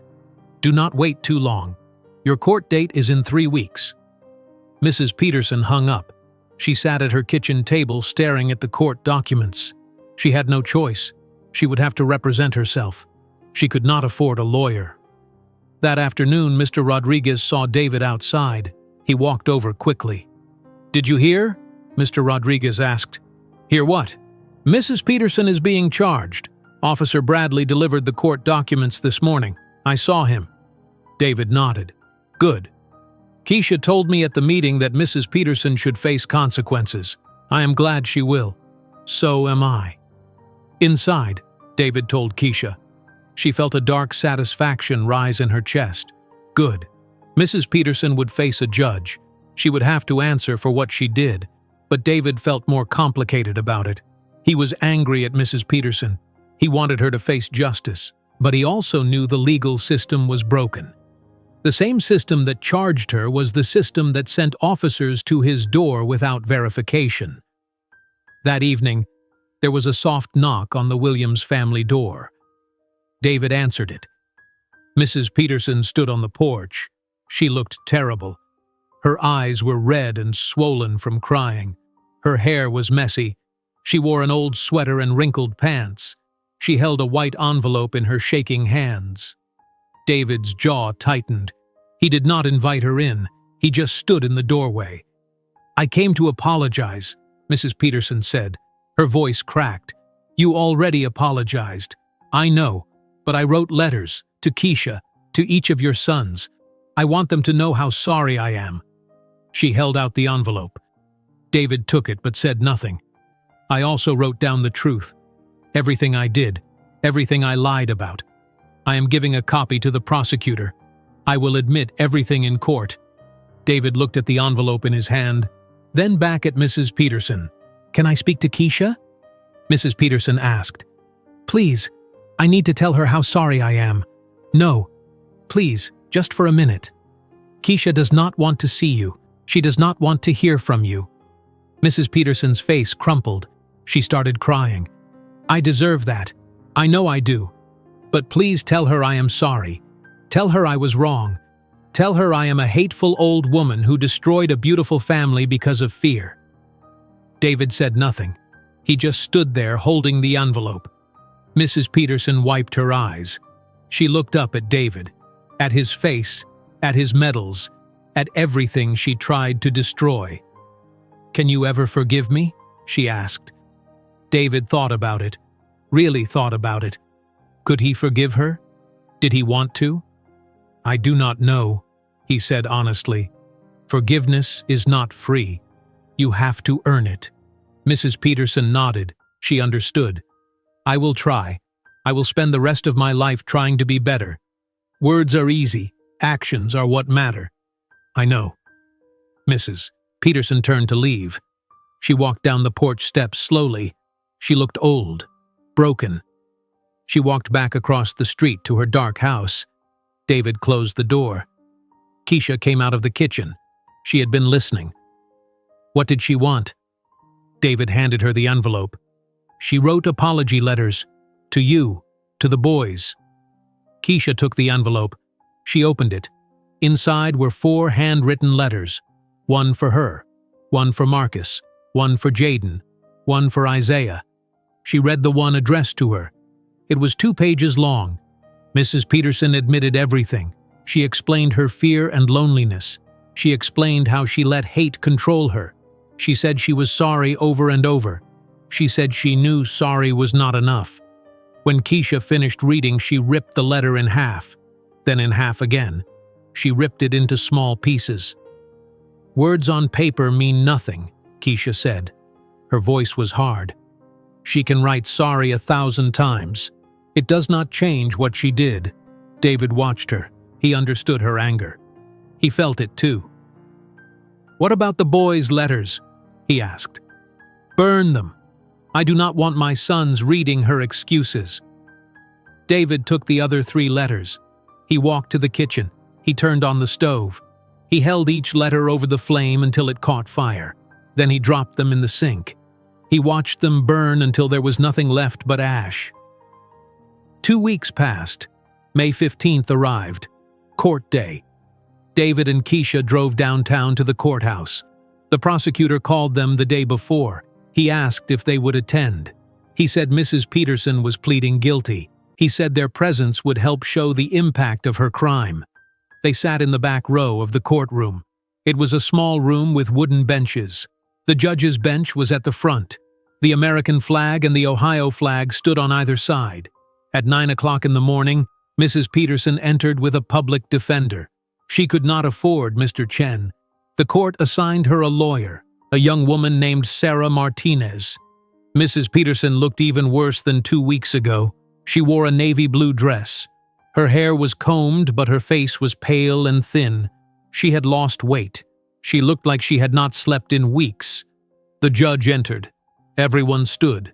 "Do not wait too long. Your court date is in 3 weeks." Mrs. Peterson hung up. She sat at her kitchen table staring at the court documents. She had no choice. She would have to represent herself. She could not afford a lawyer. That afternoon, Mr. Rodriguez saw David outside. He walked over quickly. "Did you hear?" Mr. Rodriguez asked. "Hear what?" "Mrs. Peterson is being charged. Officer Bradley delivered the court documents this morning. I saw him." David nodded. "Good. Keisha told me at the meeting that Mrs. Peterson should face consequences. I am glad she will. So am I." Inside, David told Keisha. She felt a dark satisfaction rise in her chest. Good. Mrs. Peterson would face a judge. She would have to answer for what she did. But David felt more complicated about it. He was angry at Mrs. Peterson. He wanted her to face justice. But he also knew the legal system was broken. The same system that charged her was the system that sent officers to his door without verification. That evening, there was a soft knock on the Williams family door. David answered it. Mrs. Peterson stood on the porch. She looked terrible. Her eyes were red and swollen from crying. Her hair was messy. She wore an old sweater and wrinkled pants. She held a white envelope in her shaking hands. David's jaw tightened. He did not invite her in. He just stood in the doorway. "I came to apologize," Mrs. Peterson said. Her voice cracked. "You already apologized. I know, but I wrote letters to Keisha, to each of your sons. I want them to know how sorry I am." She held out the envelope. David took it but said nothing. "I also wrote down the truth. Everything I did, everything I lied about. I am giving a copy to the prosecutor. I will admit everything in court." David looked at the envelope in his hand, then back at Mrs. Peterson. "Can I speak to Keisha?" Mrs. Peterson asked. "Please, I need to tell her how sorry I am." "No, please, just for a minute. Keisha does not want to see you. She does not want to hear from you." Mrs. Peterson's face crumpled. She started crying. "I deserve that. I know I do. But please tell her I am sorry. Tell her I was wrong. Tell her I am a hateful old woman who destroyed a beautiful family because of fear." David said nothing. He just stood there holding the envelope. Mrs. Peterson wiped her eyes. She looked up at David, at his face, at his medals, at everything she tried to destroy. "Can you ever forgive me?" she asked. David thought about it, really thought about it. Could he forgive her? Did he want to? "I do not know," he said honestly. "Forgiveness is not free. You have to earn it." Mrs. Peterson nodded. She understood. "I will try. I will spend the rest of my life trying to be better. Words are easy. Actions are what matter." "I know." Mrs. Peterson turned to leave. She walked down the porch steps slowly. She looked old, broken. She walked back across the street to her dark house. David closed the door. Keisha came out of the kitchen. She had been listening. What did she want? David handed her the envelope. She wrote apology letters. To you, to the boys. Keisha took the envelope. She opened it. Inside were 4 handwritten letters. One for her, one for Marcus, one for Jaden, one for Isaiah. She read the one addressed to her. It was 2 pages long. Mrs. Peterson admitted everything. She explained her fear and loneliness. She explained how she let hate control her. She said she was sorry over and over. She said she knew sorry was not enough. When Keisha finished reading, she ripped the letter in half, then in half again. She ripped it into small pieces. Words on paper mean nothing, Keisha said. Her voice was hard. She can write sorry 1,000 times. It does not change what she did. David watched her. He understood her anger. He felt it too. What about the boys' letters? He asked. Burn them. I do not want my sons reading her excuses. David took the other 3 letters. He walked to the kitchen. He turned on the stove. He held each letter over the flame until it caught fire. Then he dropped them in the sink. He watched them burn until there was nothing left but ash. 2 weeks passed. May 15th arrived. Court day. David and Keisha drove downtown to the courthouse. The prosecutor called them the day before. He asked if they would attend. He said Mrs. Peterson was pleading guilty. He said their presence would help show the impact of her crime. They sat in the back row of the courtroom. It was a small room with wooden benches. The judge's bench was at the front. The American flag and the Ohio flag stood on either side. At 9 o'clock in the morning, Mrs. Peterson entered with a public defender. She could not afford Mr. Chen. The court assigned her a lawyer, a young woman named Sarah Martinez. Mrs. Peterson looked even worse than 2 weeks ago. She wore a navy blue dress. Her hair was combed, but her face was pale and thin. She had lost weight. She looked like she had not slept in weeks. The judge entered. Everyone stood.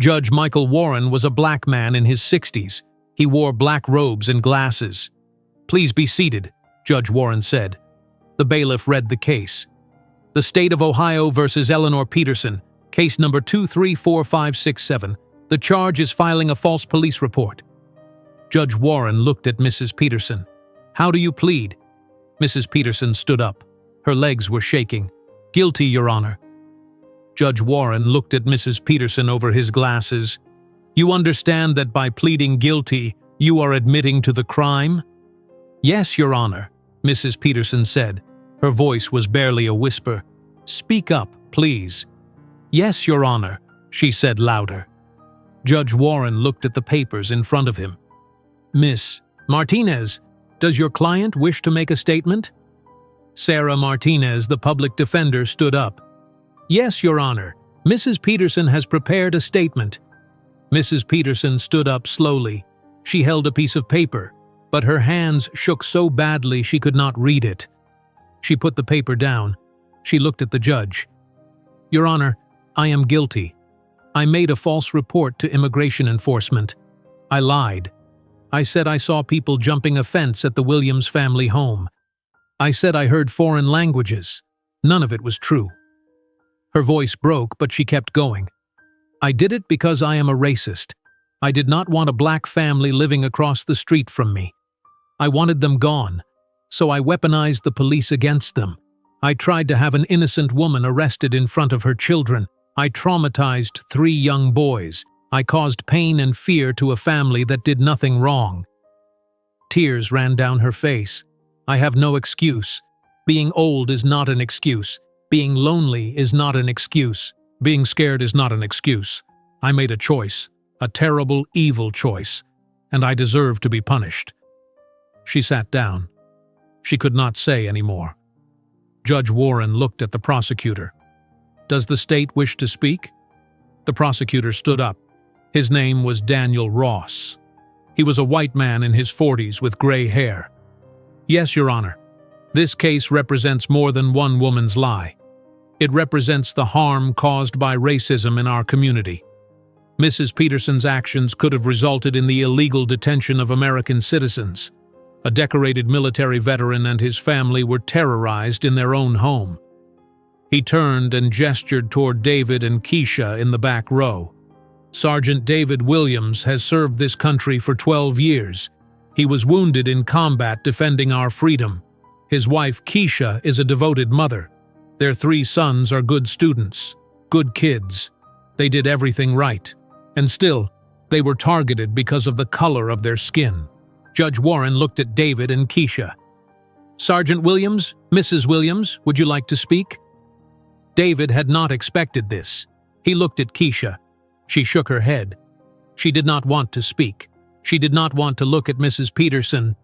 Judge Michael Warren was a black man in his 60s. He wore black robes and glasses. Please be seated, Judge Warren said. The bailiff read the case. The State of Ohio versus Eleanor Peterson, case number 234567. The charge is filing a false police report. Judge Warren looked at Mrs. Peterson. How do you plead? Mrs. Peterson stood up. Her legs were shaking. Guilty, Your Honor. Judge Warren looked at Mrs. Peterson over his glasses. You understand that by pleading guilty, you are admitting to the crime? Yes, Your Honor, Mrs. Peterson said. Her voice was barely a whisper. Speak up, please. Yes, Your Honor, she said louder. Judge Warren looked at the papers in front of him. Miss Martinez, does your client wish to make a statement? Sarah Martinez, the public defender, stood up. Yes, Your Honor. Mrs. Peterson has prepared a statement. Mrs. Peterson stood up slowly. She held a piece of paper, but her hands shook so badly she could not read it. She put the paper down. She looked at the judge. Your Honor, I am guilty. I made a false report to immigration enforcement. I lied. I said I saw people jumping a fence at the Williams family home. I said I heard foreign languages. None of it was true. Her voice broke, but she kept going. I did it because I am a racist. I did not want a black family living across the street from me. I wanted them gone, so I weaponized the police against them. I tried to have an innocent woman arrested in front of her children. I traumatized 3 young boys. I caused pain and fear to a family that did nothing wrong. Tears ran down her face. I have no excuse. Being old is not an excuse. Being lonely is not an excuse. Being scared is not an excuse. I made a choice, a terrible, evil choice, and I deserve to be punished. She sat down. She could not say any more. Judge Warren looked at the prosecutor. Does the state wish to speak? The prosecutor stood up. His name was Daniel Ross. He was a white man in his 40s with gray hair. Yes, Your Honor. This case represents more than one woman's lie. It represents the harm caused by racism in our community. Mrs. Peterson's actions could have resulted in the illegal detention of American citizens. A decorated military veteran and his family were terrorized in their own home. He turned and gestured toward David and Keisha in the back row. Sergeant David Williams has served this country for 12 years. He was wounded in combat defending our freedom. His wife, Keisha, is a devoted mother. Their 3 sons are good students, good kids. They did everything right. And still, they were targeted because of the color of their skin. Judge Warren looked at David and Keisha. "Sergeant Williams, Mrs. Williams, would you like to speak?" David had not expected this. He looked at Keisha. She shook her head. She did not want to speak. She did not want to look at Mrs. Peterson.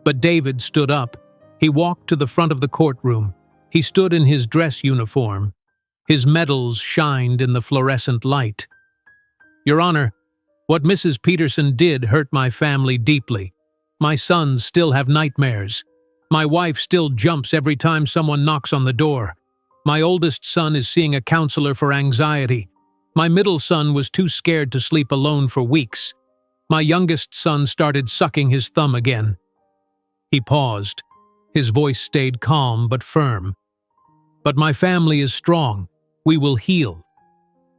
But David stood up. He walked to the front of the courtroom. He stood in his dress uniform. His medals shined in the fluorescent light. "Your Honor, what Mrs. Peterson did hurt my family deeply. My sons still have nightmares. My wife still jumps every time someone knocks on the door. My oldest son is seeing a counselor for anxiety. My middle son was too scared to sleep alone for weeks. My youngest son started sucking his thumb again." He paused. His voice stayed calm but firm. "But my family is strong. We will heal.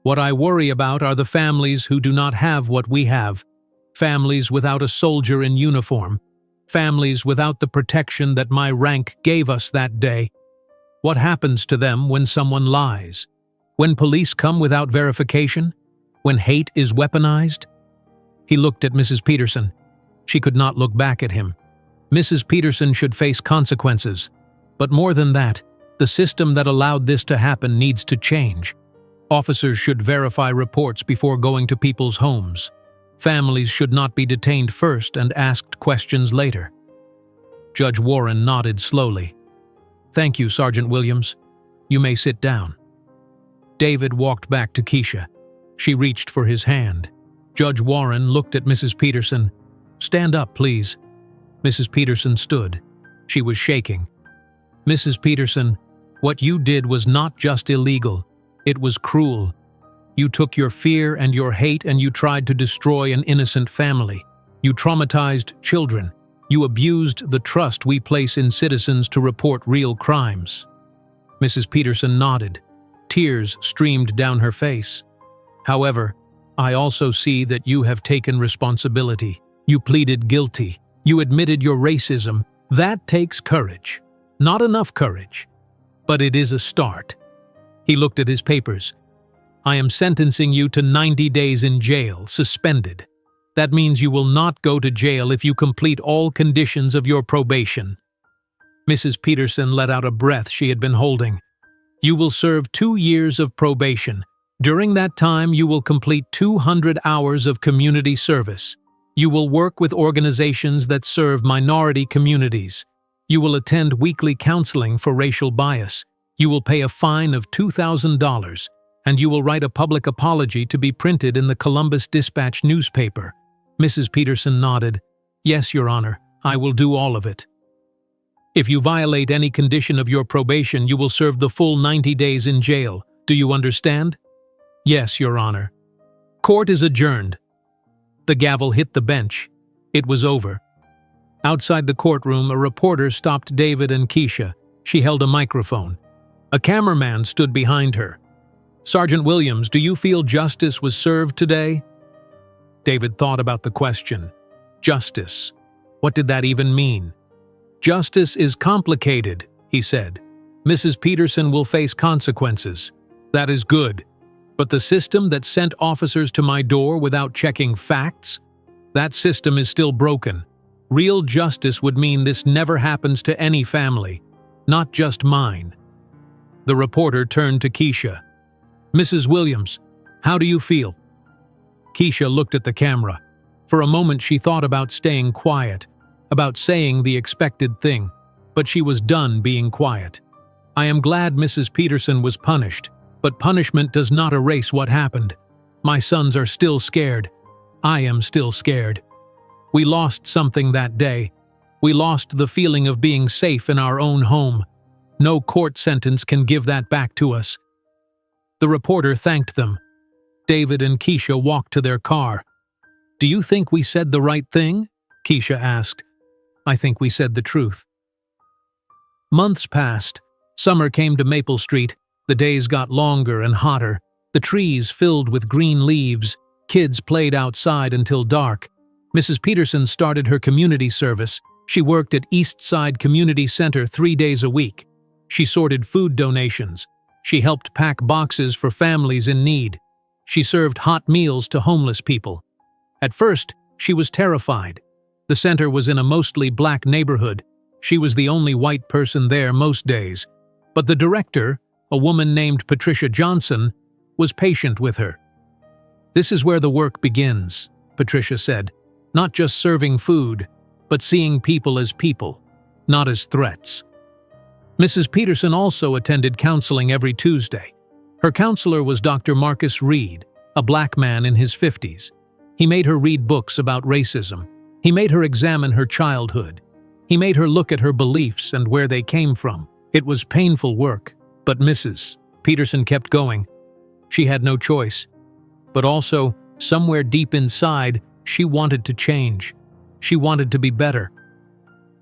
What I worry about are the families who do not have what we have. Families without a soldier in uniform. Families without the protection that my rank gave us that day. What happens to them when someone lies? When police come without verification? When hate is weaponized?" He looked at Mrs. Peterson. She could not look back at him. Mrs. Peterson should face consequences. But more than that, the system that allowed this to happen needs to change. Officers should verify reports before going to people's homes. Families should not be detained first and asked questions later. Judge Warren nodded slowly. "Thank you, Sergeant Williams. You may sit down." David walked back to Keisha. She reached for his hand. Judge Warren looked at Mrs. Peterson. "Stand up, please." Mrs. Peterson stood. She was shaking. "Mrs. Peterson, what you did was not just illegal. It was cruel. You took your fear and your hate and you tried to destroy an innocent family. You traumatized children. You abused the trust we place in citizens to report real crimes." Mrs. Peterson nodded. Tears streamed down her face. "However, I also see that you have taken responsibility. You pleaded guilty. You admitted your racism. That takes courage. Not enough courage. But it is a start." He looked at his papers. "I am sentencing you to 90 days in jail, suspended. That means you will not go to jail if you complete all conditions of your probation." Mrs. Peterson let out a breath she had been holding. "You will serve 2 years of probation. During that time, you will complete 200 hours of community service. You will work with organizations that serve minority communities. You will attend weekly counseling for racial bias. You will pay a fine of $2,000, and you will write a public apology to be printed in the Columbus Dispatch newspaper." Mrs. Peterson nodded. "Yes, Your Honor, I will do all of it." "If you violate any condition of your probation, you will serve the full 90 days in jail. Do you understand?" "Yes, Your Honor." "Court is adjourned." The gavel hit the bench. It was over. Outside the courtroom, a reporter stopped David and Keisha. She held a microphone. A cameraman stood behind her. "Sergeant Williams, do you feel justice was served today?" David thought about the question. Justice. What did that even mean? "Justice is complicated," he said. "Mrs. Peterson will face consequences. That is good. But the system that sent officers to my door without checking facts? That system is still broken. Real justice would mean this never happens to any family, not just mine." The reporter turned to Keisha. "Mrs. Williams, how do you feel?" Keisha looked at the camera. For a moment she thought about staying quiet, about saying the expected thing, but she was done being quiet. "I am glad Mrs. Peterson was punished, but punishment does not erase what happened. My sons are still scared. I am still scared. We lost something that day. We lost the feeling of being safe in our own home. No court sentence can give that back to us." The reporter thanked them. David and Keisha walked to their car. "Do you think we said the right thing?" Keisha asked. I think we said the truth." Months passed. Summer came to Maple Street. The days got longer and hotter. The trees filled with green leaves. Kids played outside until dark. Mrs. Peterson started her community service. She worked at East Side Community Center 3 days a week. She sorted food donations. She helped pack boxes for families in need. She served hot meals to homeless people. At first, she was terrified. The center was in a mostly black neighborhood. She was the only white person there most days. But the director, a woman named Patricia Johnson, was patient with her. "This is where the work begins," Patricia said. "Not just serving food, but seeing people as people, not as threats." Mrs. Peterson also attended counseling every Tuesday. Her counselor was Dr. Marcus Reed, a black man in his 50s. He made her read books about racism. He made her examine her childhood. He made her look at her beliefs and where they came from. It was painful work, but Mrs. Peterson kept going. She had no choice. But also, somewhere deep inside, she wanted to change. She wanted to be better.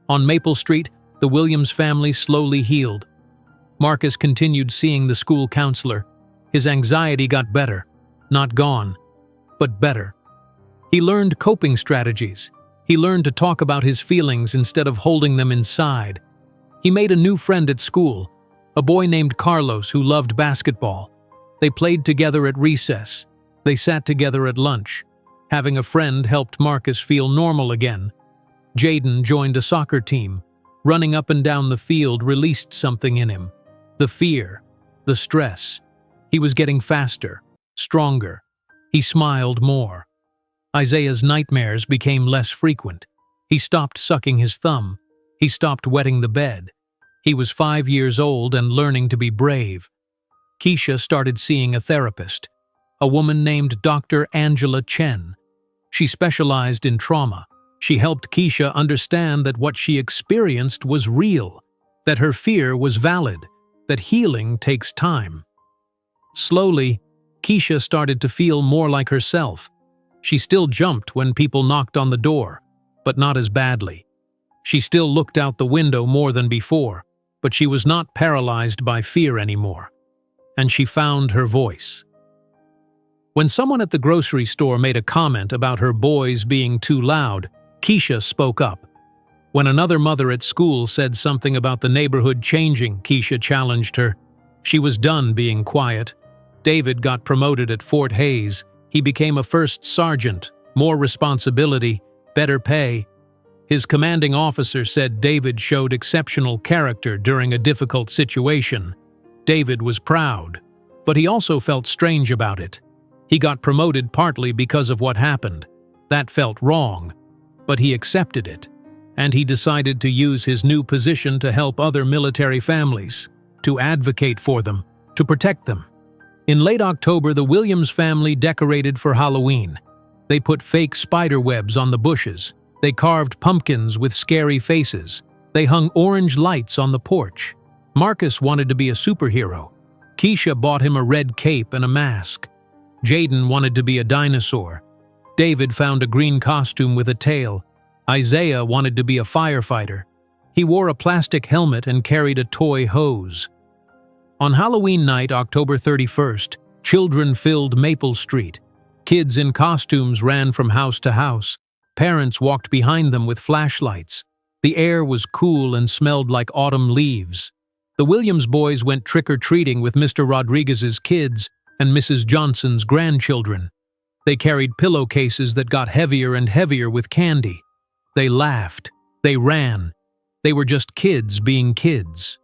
On Maple Street, the Williams family slowly healed. Marcus continued seeing the school counselor. His anxiety got better. Not gone, but better. He learned coping strategies. He learned to talk about his feelings instead of holding them inside. He made a new friend at school, a boy named Carlos who loved basketball. They played together at recess. They sat together at lunch. Having a friend helped Marcus feel normal again. Jaden joined a soccer team. Running up and down the field released something in him. The fear, the stress. He was getting faster, stronger. He smiled more. Isaiah's nightmares became less frequent. He stopped sucking his thumb. He stopped wetting the bed. He was 5 years old and learning to be brave. Keisha started seeing a therapist, a woman named Dr. Angela Chen. She specialized in trauma. She helped Keisha understand that what she experienced was real, that her fear was valid, that healing takes time. Slowly, Keisha started to feel more like herself. She still jumped when people knocked on the door, but not as badly. She still looked out the window more than before, but she was not paralyzed by fear anymore. And she found her voice. When someone at the grocery store made a comment about her boys being too loud, Keisha spoke up. When another mother at school said something about the neighborhood changing, Keisha challenged her. She was done being quiet. David got promoted at Fort Hays. He became a first sergeant, more responsibility, better pay. His commanding officer said David showed exceptional character during a difficult situation. David was proud, but he also felt strange about it. He got promoted partly because of what happened. That felt wrong, but he accepted it, and he decided to use his new position to help other military families, to advocate for them, to protect them. In late October, the Williams family decorated for Halloween. They put fake spider webs on the bushes. They carved pumpkins with scary faces. They hung orange lights on the porch. Marcus wanted to be a superhero. Keisha bought him a red cape and a mask. Jaden wanted to be a dinosaur. David found a green costume with a tail. Isaiah wanted to be a firefighter. He wore a plastic helmet and carried a toy hose. On Halloween night, October 31st, children filled Maple Street. Kids in costumes ran from house to house. Parents walked behind them with flashlights. The air was cool and smelled like autumn leaves. The Williams boys went trick-or-treating with Mr. Rodriguez's kids and Mrs. Johnson's grandchildren. They carried pillowcases that got heavier and heavier with candy. They laughed. They ran. They were just kids being kids.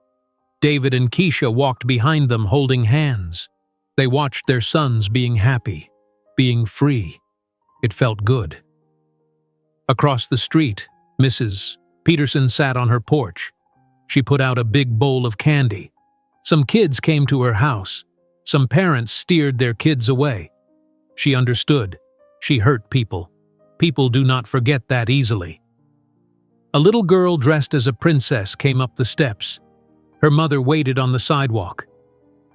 David and Keisha walked behind them holding hands. They watched their sons being happy, being free. It felt good. Across the street, Mrs. Peterson sat on her porch. She put out a big bowl of candy. Some kids came to her house. Some parents steered their kids away. She understood. She hurt people. People do not forget that easily. A little girl dressed as a princess came up the steps. Her mother waited on the sidewalk.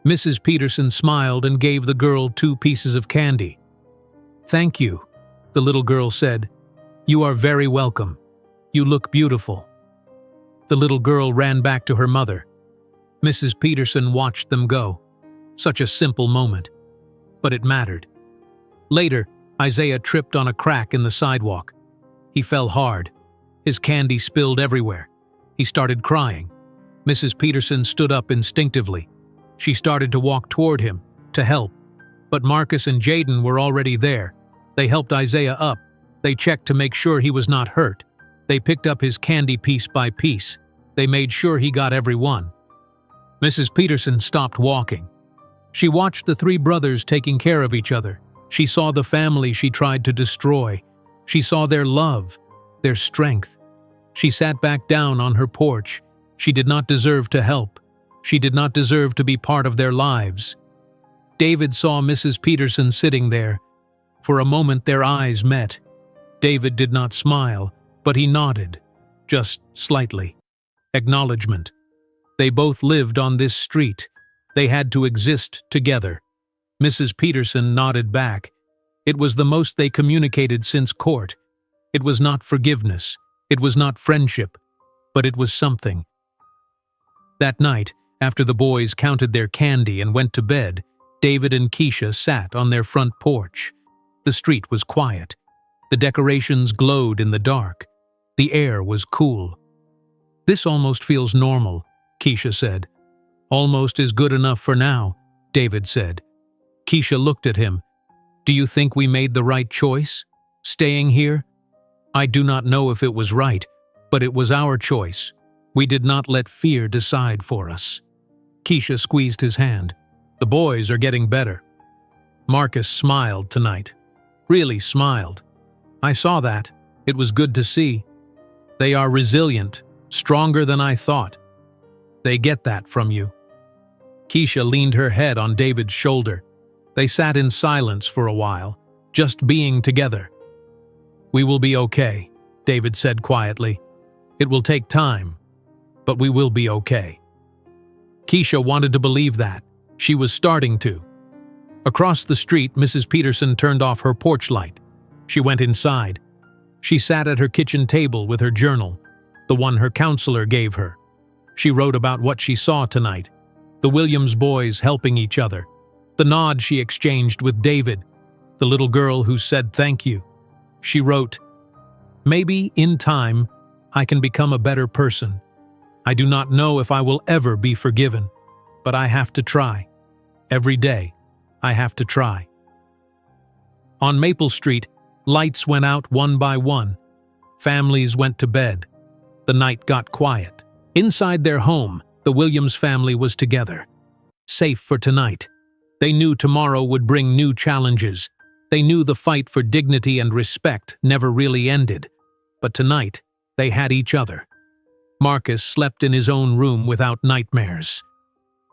Mrs. Peterson smiled and gave the girl 2 pieces of candy. "Thank you," the little girl said. "You are very welcome." You look beautiful." The little girl ran back to her mother. Mrs. Peterson watched them go. Such a simple moment. But it mattered. Later, Isaiah tripped on a crack in the sidewalk. He fell hard. His candy spilled everywhere. He started crying. Mrs. Peterson stood up instinctively. She started to walk toward him, to help. But Marcus and Jaden were already there. They helped Isaiah up. They checked to make sure he was not hurt. They picked up his candy piece by piece. They made sure he got every one. Mrs. Peterson stopped walking. She watched the three brothers taking care of each other. She saw the family she tried to destroy. She saw their love, their strength. She sat back down on her porch. She did not deserve to help. She did not deserve to be part of their lives. David saw Mrs. Peterson sitting there. For a moment their eyes met. David did not smile, but he nodded, just slightly. Acknowledgement. They both lived on this street. They had to exist together. Mrs. Peterson nodded back. It was the most they communicated since court. It was not forgiveness. It was not friendship. But it was something. That night, after the boys counted their candy and went to bed, David and Keisha sat on their front porch. The street was quiet. The decorations glowed in the dark. The air was cool. "This almost feels normal," Keisha said. "Almost is good enough for now," David said. Keisha looked at him. "Do you think we made the right choice? Staying here?" "I do not know if it was right, but it was our choice. We did not let fear decide for us." Keisha squeezed his hand. "The boys are getting better." Marcus smiled tonight. Really smiled. "I saw that. It was good to see. They are resilient, stronger than I thought. They get that from you." Keisha leaned her head on David's shoulder. They sat in silence for a while, just being together. "We will be okay," David said quietly. "It will take time, but we will be okay." Keisha wanted to believe that. She was starting to. Across the street, Mrs. Peterson turned off her porch light. She went inside. She sat at her kitchen table with her journal, the one her counselor gave her. She wrote about what she saw tonight, the Williams boys helping each other, the nod she exchanged with David, the little girl who said thank you. She wrote, "Maybe, in time, I can become a better person. I do not know if I will ever be forgiven, but I have to try. Every day, I have to try." On Maple Street, lights went out one by one. Families went to bed. The night got quiet. Inside their home, the Williams family was together. Safe for tonight. They knew tomorrow would bring new challenges. They knew the fight for dignity and respect never really ended. But tonight, they had each other. Marcus slept in his own room without nightmares.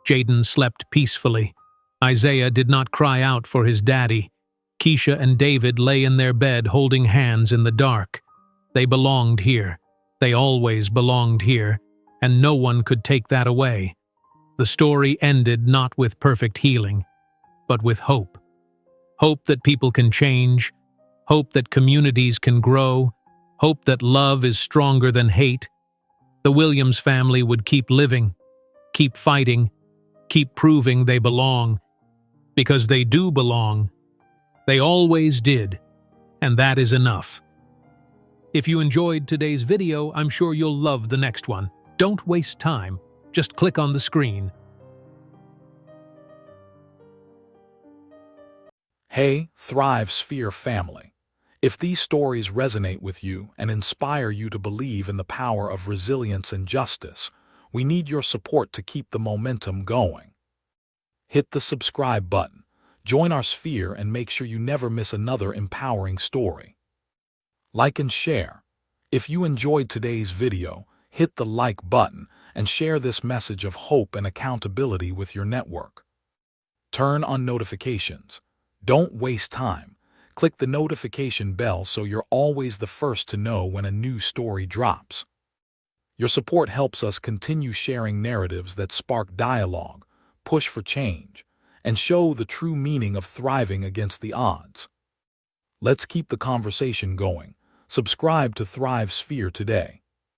Jaden slept peacefully. Isaiah did not cry out for his daddy. Keisha and David lay in their bed holding hands in the dark. They belonged here. They always belonged here, and no one could take that away. The story ended not with perfect healing, but with hope. Hope that people can change, hope that communities can grow, hope that love is stronger than hate. The Williams family would keep living, keep fighting, keep proving they belong. Because they do belong. They always did, and that is enough. If you enjoyed today's video, I'm sure you'll love the next one. Don't waste time. Just click on the screen. Hey, Thrive Sphere family. If these stories resonate with you and inspire you to believe in the power of resilience and justice, we need your support to keep the momentum going. Hit the subscribe button, join our sphere, and make sure you never miss another empowering story. Like and share. If you enjoyed today's video, hit the like button and share this message of hope and accountability with your network. Turn on notifications. Don't waste time. Click the notification bell so you're always the first to know when a new story drops. Your support helps us continue sharing narratives that spark dialogue, push for change, and show the true meaning of thriving against the odds. Let's keep the conversation going, Subscribe to Thrive Sphere today.